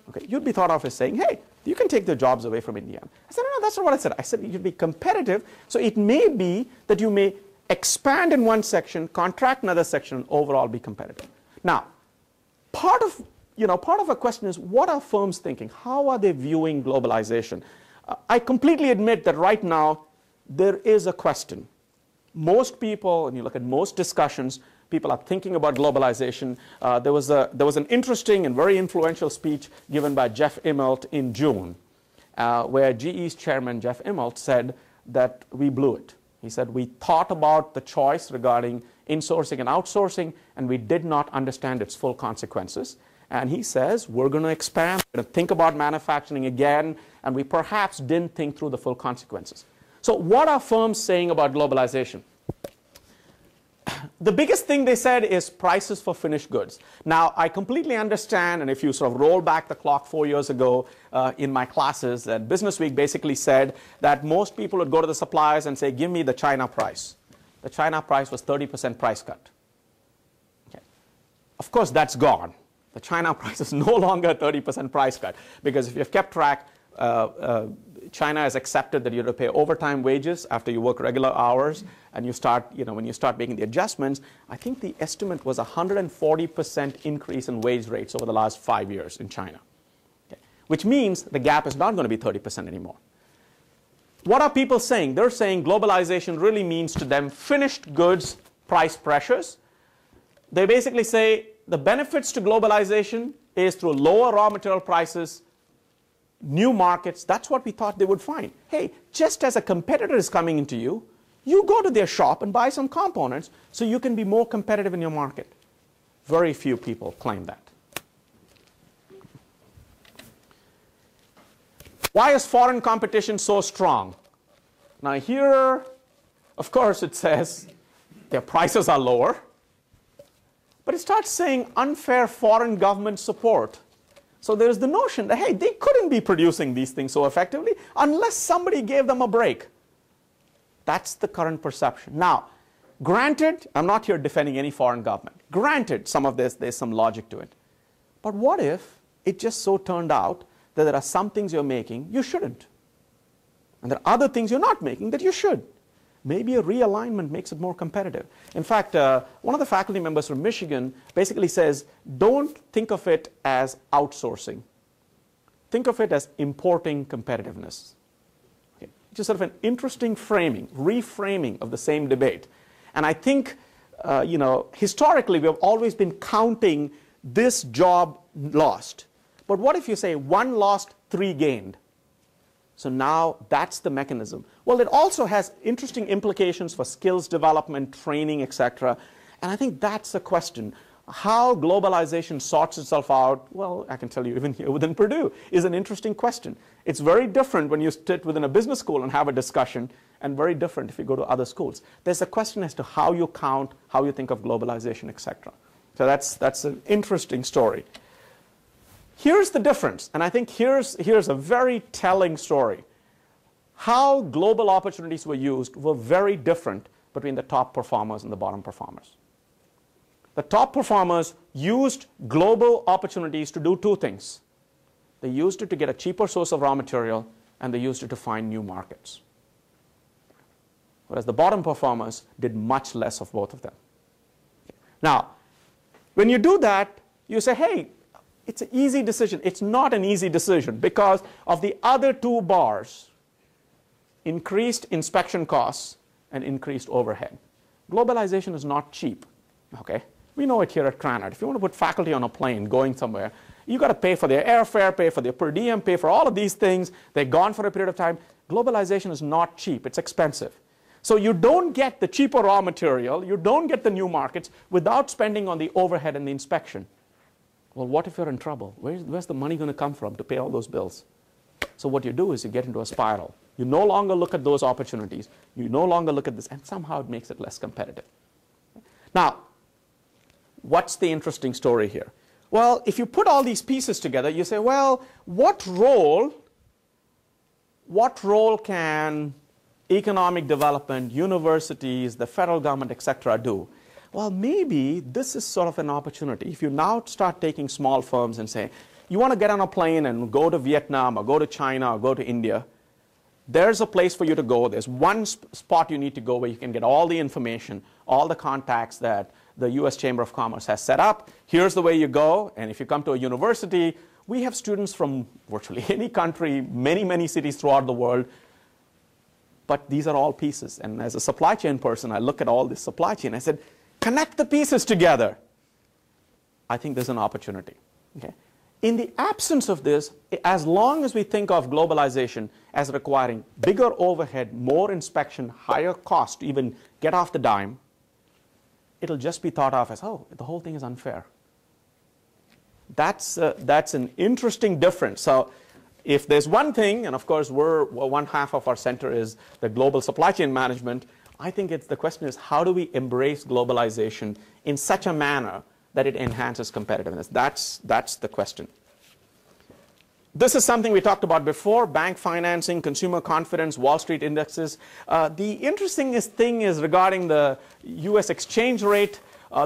Okay? You'd be thought of as saying, hey, you can take their jobs away from Indiana. I said, no, that's not what I said. I said you'd be competitive, so it may be that you may expand in one section, contract in another section, and overall be competitive. Now, part of a question is, what are firms thinking? How are they viewing globalization? I completely admit that right now, there is a question. Most people, and you look at most discussions, people are thinking about globalization. There was an interesting and very influential speech given by Jeff Immelt in June, where GE's chairman, Jeff Immelt, said that we blew it. He said, we thought about the choice regarding insourcing and outsourcing, and we did not understand its full consequences. And he says, we're going to expand, we're going to think about manufacturing again, and we perhaps didn't think through the full consequences. So what are firms saying about globalization? The biggest thing they said is prices for finished goods. Now, I completely understand, and if you sort of roll back the clock 4 years ago in my classes, that Business Week basically said that most people would go to the suppliers and say, give me the China price. The China price was 30% price cut. Okay. Of course, that's gone. The China price is no longer a 30% price cut, because if you've kept track, China has accepted that you have to pay overtime wages after you work regular hours, and you start, when you start making the adjustments, I think the estimate was 140% increase in wage rates over the last 5 years in China, okay, which means the gap is not going to be 30% anymore. What are people saying? They're saying globalization really means to them finished goods price pressures. They basically say the benefits to globalization is through lower raw material prices, new markets. That's what we thought they would find. Hey, just as a competitor is coming into you, you go to their shop and buy some components so you can be more competitive in your market. Very few people claim that. Why is foreign competition so strong? Now here, of course, it says their prices are lower. But it starts saying unfair foreign government support. So there's the notion that, hey, they couldn't be producing these things so effectively unless somebody gave them a break. That's the current perception. Now, granted, I'm not here defending any foreign government. Granted, some of this, there's some logic to it. But what if it just so turned out that there are some things you're making you shouldn't? And there are other things you're not making that you should. Maybe a realignment makes it more competitive. In fact, one of the faculty members from Michigan basically says, don't think of it as outsourcing. Think of it as importing competitiveness. Okay. Just sort of an interesting framing, reframing of the same debate. And I think, historically, we have always been counting this job lost. But what if you say 1 lost, 3 gained? So now that's the mechanism. Well, it also has interesting implications for skills development, training, etc. And I think that's the question. How globalization sorts itself out, well, I can tell you even here within Purdue, is an interesting question. It's very different when you sit within a business school and have a discussion, and very different if you go to other schools. There's a question as to how you count, how you think of globalization, etc. So that's an interesting story. Here's the difference, and I think here's a very telling story. How global opportunities were used were very different between the top performers and the bottom performers. The top performers used global opportunities to do 2 things. They used it to get a cheaper source of raw material, and they used it to find new markets. Whereas the bottom performers did much less of both of them. Now, when you do that, you say, hey, it's an easy decision. It's not an easy decision because of the other 2 bars, increased inspection costs and increased overhead. Globalization is not cheap, okay? We know it here at Cranard. If you want to put faculty on a plane going somewhere, you've got to pay for their airfare, pay for their per diem, pay for all of these things. They're gone for a period of time. Globalization is not cheap. It's expensive. So you don't get the cheaper raw material, you don't get the new markets without spending on the overhead and the inspection. Well, what if you're in trouble? Where's the money going to come from to pay all those bills? So what you do is you get into a spiral. You no longer look at those opportunities. You no longer look at this, and somehow it makes it less competitive. Now, what's the interesting story here? Well, if you put all these pieces together, you say, well, what role can economic development, universities, the federal government, etc. do? Well, maybe this is sort of an opportunity. If you now start taking small firms and say, you want to get on a plane and go to Vietnam or go to China or go to India, there's a place for you to go. There's one spot you need to go where you can get all the information, all the contacts that the U.S. Chamber of Commerce has set up. Here's the way you go. And if you come to a university, we have students from virtually any country, many, many cities throughout the world. But these are all pieces. And as a supply chain person, I look at all this supply chain. I said, connect the pieces together. I think there's an opportunity. Okay? In the absence of this, as long as we think of globalization as requiring bigger overhead, more inspection, higher cost to even get off the dime, it'll just be thought of as, oh, the whole thing is unfair. That's an interesting difference. So if there's one thing, and of course one half of our center is the global supply chain management, I think the question is, how do we embrace globalization in such a manner that it enhances competitiveness? That's the question. This is something we talked about before: bank financing, consumer confidence, Wall Street indexes. The interesting thing is regarding the U.S. exchange rate.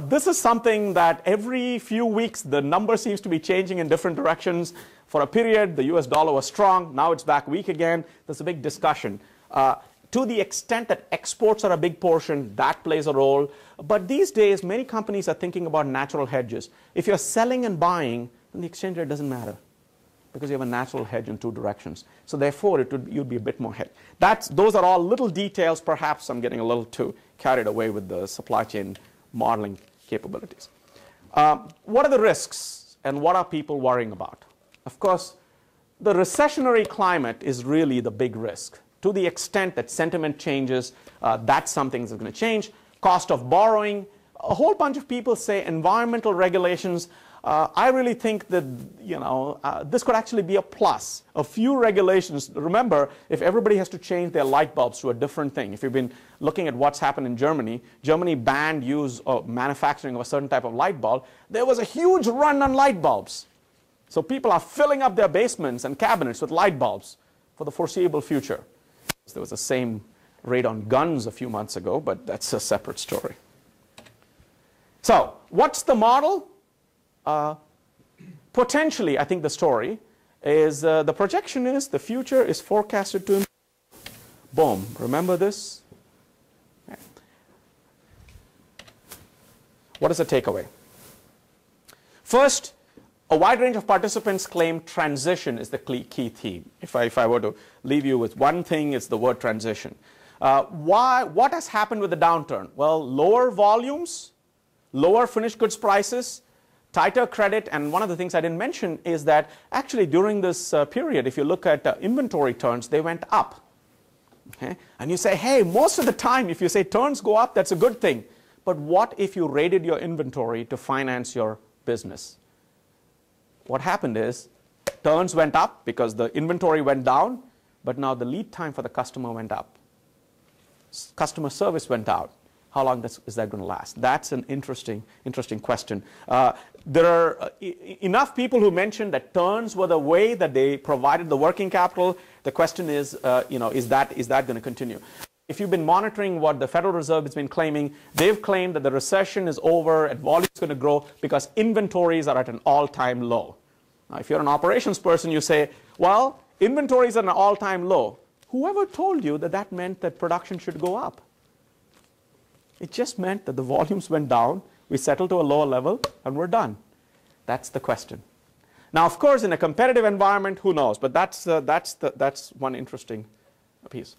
This is something that every few weeks the number seems to be changing in different directions. For a period, the US dollar was strong. Now it's back weak again. There's a big discussion. To the extent that exports are a big portion, that plays a role. But these days, many companies are thinking about natural hedges. If you're selling and buying, then the exchange rate doesn't matter because you have a natural hedge in two directions. So therefore, you'd be a bit more hedged. Those are all little details. Perhaps I'm getting a little too carried away with the supply chain modeling capabilities. What are the risks and what are people worrying about? Of course, the recessionary climate is really the big risk. To the extent that sentiment changes, that's something that's going to change. Cost of borrowing, a whole bunch of people say environmental regulations. I really think that this could actually be a plus. A few regulations. Remember, if everybody has to change their light bulbs to a different thing, if you've been looking at what's happened in Germany, Germany banned use of manufacturing of a certain type of light bulb. There was a huge run on light bulbs. So people are filling up their basements and cabinets with light bulbs for the foreseeable future. There was the same rate on guns a few months ago, but that's a separate story. So what's the model? Potentially, I think the story is the projection is the future is forecasted to improve. Boom. Remember this? What is the takeaway? What a wide range of participants claim transition is the key theme. If I were to leave you with one thing, it's the word transition. What has happened with the downturn? Well, lower volumes, lower finished goods prices, tighter credit, and one of the things I didn't mention is that actually during this period, if you look at inventory turns, they went up. Okay? And you say, hey, most of the time, if you say turns go up, that's a good thing. But what if you raided your inventory to finance your business? What happened is turns went up because the inventory went down, but now the lead time for the customer went up. Customer service went out. How long is that going to last? That's an interesting question. There are enough people who mentioned that turns were the way that they provided the working capital. The question is, is that going to continue? If you've been monitoring what the Federal Reserve has been claiming, they've claimed that the recession is over and volume is going to grow because inventories are at an all-time low. Now, if you're an operations person, you say, well, inventories are at an all-time low. Whoever told you that that meant that production should go up? It just meant that the volumes went down, we settled to a lower level, and we're done. That's the question. Now, of course, in a competitive environment, who knows? But that's one interesting piece.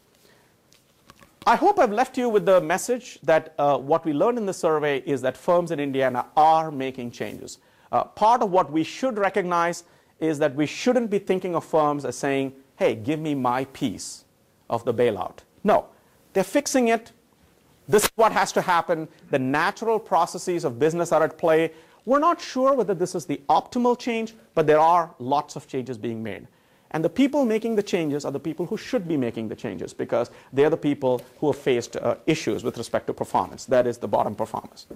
I hope I've left you with the message that what we learned in the survey is that firms in Indiana are making changes. Part of what we should recognize is that we shouldn't be thinking of firms as saying, hey, give me my piece of the bailout. No, they're fixing it. This is what has to happen. The natural processes of business are at play. We're not sure whether this is the optimal change, but there are lots of changes being made. And the people making the changes are the people who should be making the changes because they're the people who have faced issues with respect to performance. That is the bottom performance.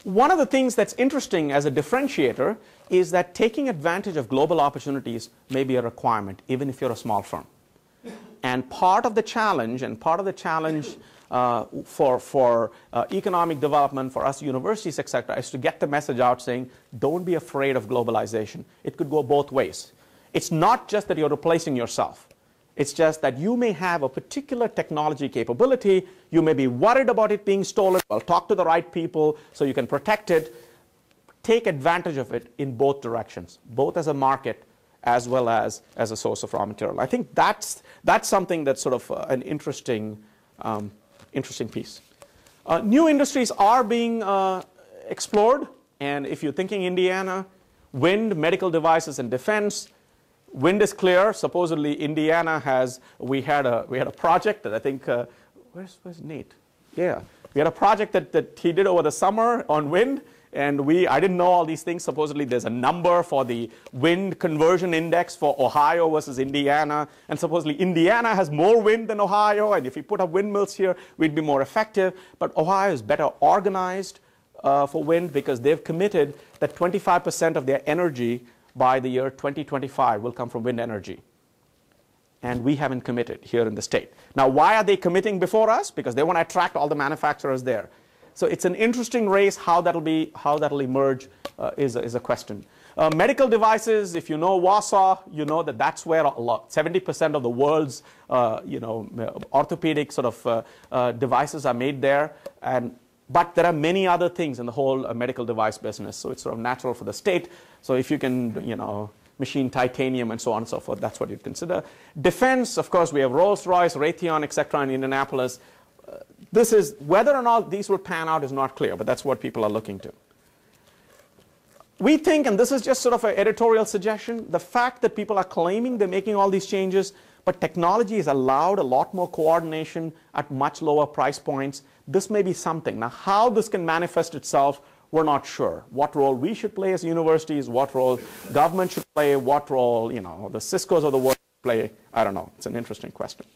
One of the things that's interesting as a differentiator is that taking advantage of global opportunities may be a requirement, even if you're a small firm. And part of the challenge, for economic development, for us universities, etc., is to get the message out saying, don't be afraid of globalization. It could go both ways. It's not just that you're replacing yourself. It's just that you may have a particular technology capability. You may be worried about it being stolen. Well, talk to the right people so you can protect it. Take advantage of it in both directions, both as a market as well as a source of raw material. I think that's something that's sort of an interesting piece. New industries are being explored, and if you're thinking Indiana, wind, medical devices, and defense. Wind is clear. Supposedly, Indiana we had a project that I think where's Nate? Yeah, we had a project that he did over the summer on wind. And I didn't know all these things. Supposedly, there's a number for the wind conversion index for Ohio versus Indiana. And supposedly, Indiana has more wind than Ohio. And if we put up windmills here, we'd be more effective. But Ohio is better organized for wind because they've committed that 25% of their energy by the year 2025 will come from wind energy. and we haven't committed here in the state. Now, why are they committing before us? Because they want to attract all the manufacturers there. So it's an interesting race. How that'll emerge is a question. Medical devices, if you know Wausau, you know that that's where 70% of the world's orthopedic sort of devices are made there. But there are many other things in the whole medical device business. So it's sort of natural for the state. So if you can, machine titanium and so on and so forth, that's what you'd consider. Defense, of course, we have Rolls-Royce, Raytheon, etc. in Indianapolis. This is, whether or not these will pan out is not clear, but that's what people are looking to. We think, and this is just sort of an editorial suggestion, the fact that people are claiming they're making all these changes, but technology has allowed a lot more coordination at much lower price points. This may be something. Now, how this can manifest itself, we're not sure. What role we should play as universities, what role government should play, what role, the Ciscos of the world play, I don't know. It's an interesting question.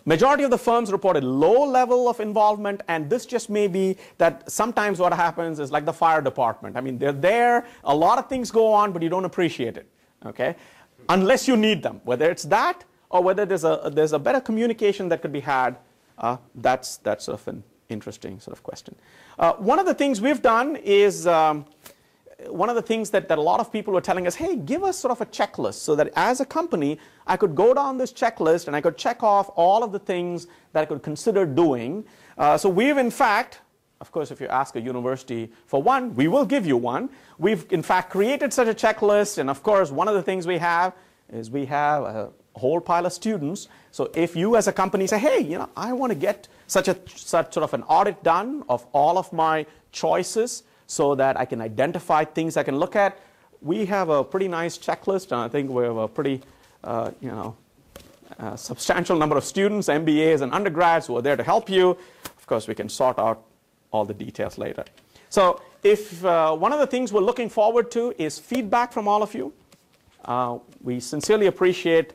Majority of the firms reported low level of involvement, and this just may be that sometimes what happens is like the fire department. I mean, they're there, a lot of things go on, but you don't appreciate it, okay? Unless you need them, whether it's that or whether there's a better communication that could be had, that's sort of an interesting sort of question. One of the things we've done is, one of the things that a lot of people were telling us, hey, give us sort of a checklist so that as a company, I could go down this checklist and I could check off all of the things that I could consider doing. So we've in fact, of course, if you ask a university for one, we will give you one. We've in fact created such a checklist, and of course, one of the things we have is we have a whole pile of students. So if you as a company say, hey, I want to get such sort of an audit done of all of my choices so that I can identify things I can look at, we have a pretty nice checklist, and I think we have a pretty, substantial number of students, MBAs and undergrads who are there to help you. Of course, we can sort out all the details later. So if one of the things we're looking forward to is feedback from all of you. We sincerely appreciate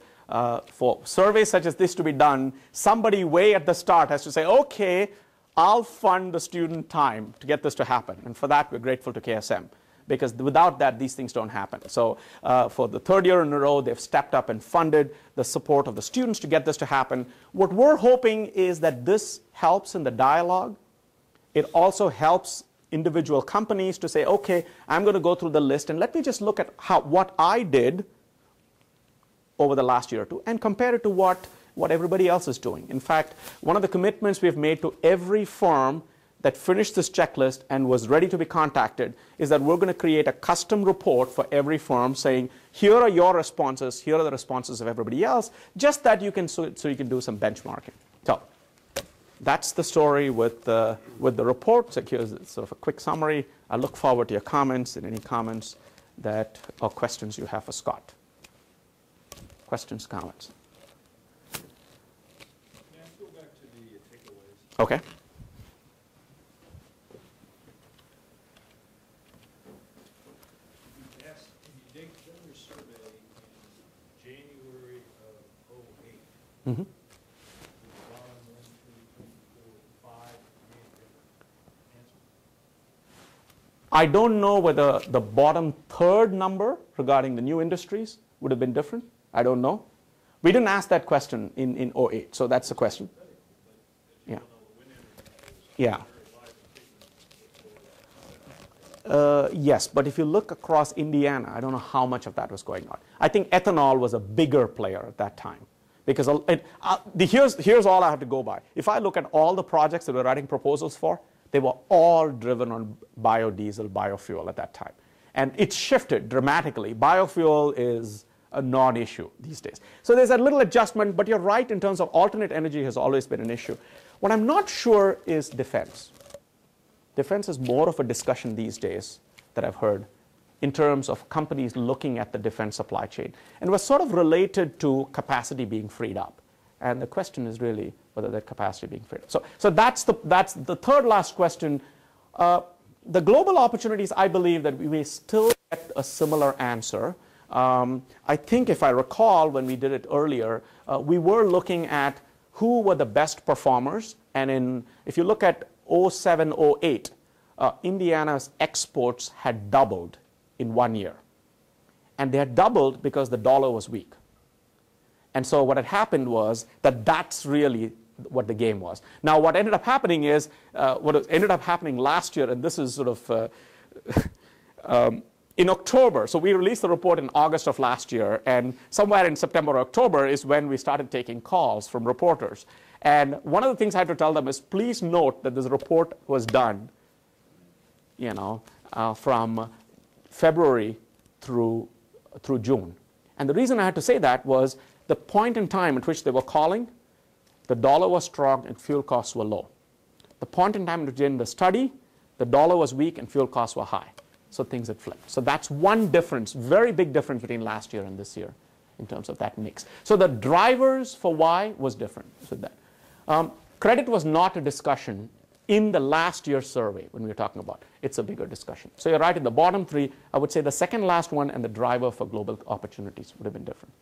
for surveys such as this to be done, somebody way at the start has to say, okay, I'll fund the student time to get this to happen. And for that, we're grateful to KSM, because without that, these things don't happen. So for the third year in a row, they've stepped up and funded the support of the students to get this to happen. What we're hoping is that this helps in the dialogue. It also helps individual companies to say, okay, I'm going to go through the list and let me just look at what I did over the last year or two and compare it to what everybody else is doing. In fact, one of the commitments we've made to every firm that finished this checklist and was ready to be contacted is that we're going to create a custom report for every firm saying, here are your responses, here are the responses of everybody else, just that you can so you can do some benchmarking. So that's the story with the report. So here's sort of a quick summary. I look forward to your comments and any comments or questions you have for Scott. Questions, comments? May I go back to the takeaways? Okay. You done your survey in January of 2008. Mm-hmm. I don't know whether the bottom third number regarding the new industries would have been different. I don't know. We didn't ask that question in 2008, so that's the question. Yeah. Yeah. Yes, but if you look across Indiana, I don't know how much of that was going on. I think ethanol was a bigger player at that time. Because here's all I have to go by. If I look at all the projects that we're writing proposals for, they were all driven on biodiesel, biofuel at that time. And it's shifted dramatically. Biofuel is a non-issue these days. So there's a little adjustment, but you're right in terms of alternate energy has always been an issue. What I'm not sure is defense. Defense is more of a discussion these days that I've heard in terms of companies looking at the defense supply chain. And was sort of related to capacity being freed up. And the question is really whether that capacity being freed up. So that's the third last question. The global opportunities, I believe that we may still get a similar answer. I think if I recall when we did it earlier, we were looking at who were the best performers. And if you look at 07, 08, Indiana's exports had doubled in 1 year. And they had doubled because the dollar was weak. And so what had happened was that that's really what the game was. Now, what ended up happening is, what ended up happening last year, and this is sort of in October, so we released the report in August of last year, and somewhere in September or October is when we started taking calls from reporters. And one of the things I had to tell them is, please note that this report was done, you know, from February through June. And the reason I had to say that was the point in time at which they were calling, the dollar was strong and fuel costs were low. The point in time in the study, the dollar was weak and fuel costs were high. So things had flipped. So that's one difference, very big difference between last year and this year in terms of that mix. So the drivers for why was different with that. Credit was not a discussion in the last year's survey when we were talking about. It's a bigger discussion. So you're right, in the bottom three, I would say the second last one and the driver for global opportunities would have been different.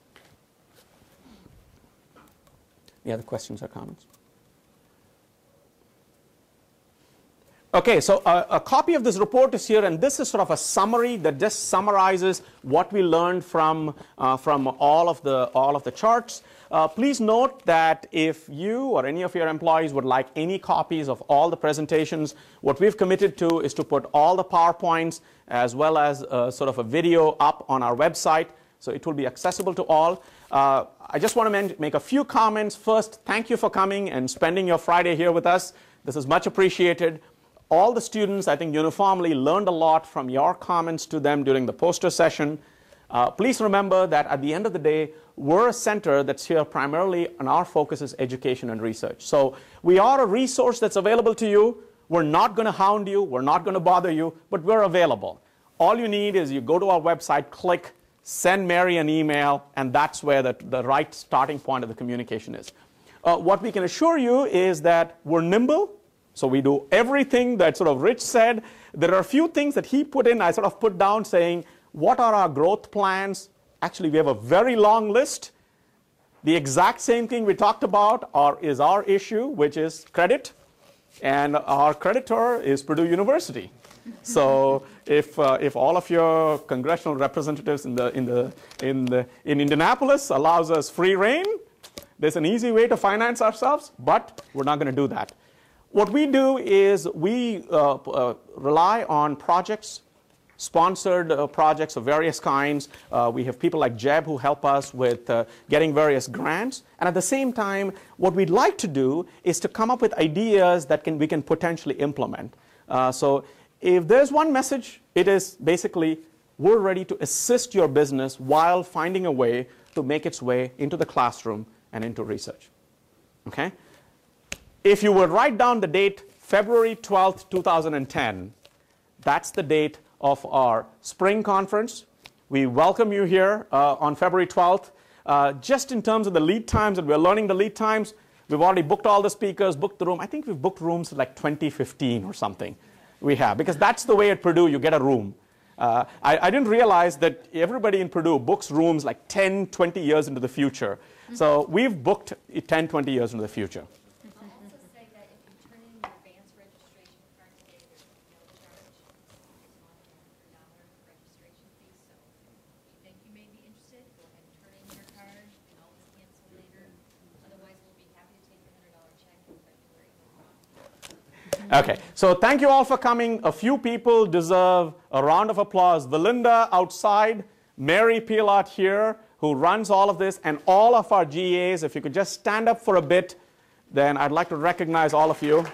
Any other questions or comments? Okay, so a copy of this report is here, and this is sort of a summary that just summarizes what we learned from all of the charts. Please note that if you or any of your employees would like any copies of all the presentations, what we've committed to is to put all the PowerPoints as well as sort of a video up on our website, so it will be accessible to all. I just want to make a few comments. First, thank you for coming and spending your Friday here with us. This is much appreciated. All the students, I think, uniformly learned a lot from your comments to them during the poster session. Please remember that at the end of the day, we're a center that's here primarily, and our focus is education and research. So we are a resource that's available to you. We're not going to hound you. We're not going to bother you, but we're available. All you need is you go to our website, click, send Mary an email, and that's where the right starting point of the communication is. What we can assure you is that we're nimble. So we do everything that sort of Rich said. There are a few things that he put in, I sort of put down saying, what are our growth plans? Actually, we have a very long list. The exact same thing we talked about is our issue, which is credit. And our creditor is Purdue University. So if all of your congressional representatives in Indianapolis allows us free reign, there's an easy way to finance ourselves, but we're not going to do that. What we do is we rely on projects, sponsored projects of various kinds. We have people like Jeb who help us with getting various grants. And at the same time, what we'd like to do is to come up with ideas that we can potentially implement. So if there's one message, it is basically we're ready to assist your business while finding a way to make its way into the classroom and into research. Okay? If you would write down the date, February 12th, 2010, that's the date of our spring conference. We welcome you here on February 12th. Just in terms of the lead times, and we're learning the lead times, we've already booked all the speakers, booked the room. I think we've booked rooms like 2015 or something. We have, because that's the way at Purdue you get a room. I didn't realize that everybody in Purdue books rooms like 10, 20 years into the future. So we've booked 10, 20 years into the future. Okay, so thank you all for coming. A few people deserve a round of applause. Valinda outside, Mary Pilot here, who runs all of this, and all of our GAs. If you could just stand up for a bit, then I'd like to recognize all of you.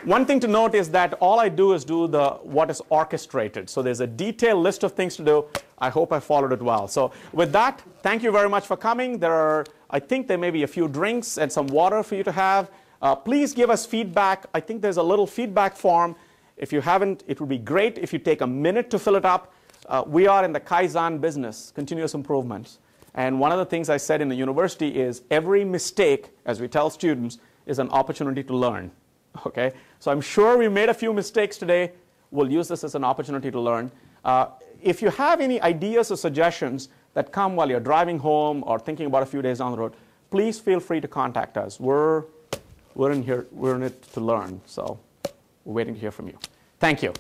One thing to note is that all I do is do what is orchestrated. So there's a detailed list of things to do. I hope I followed it well. So with that, thank you very much for coming. I think there may be a few drinks and some water for you to have. Please give us feedback. I think there's a little feedback form. If you haven't, it would be great if you take a minute to fill it up. We are in the Kaizen business, continuous improvements. And one of the things I said in the university is every mistake, as we tell students, is an opportunity to learn. Okay? So I'm sure we made a few mistakes today. We'll use this as an opportunity to learn. If you have any ideas or suggestions that come while you're driving home or thinking about a few days down the road, please feel free to contact us. We're in it to learn, so we're waiting to hear from you. Thank you.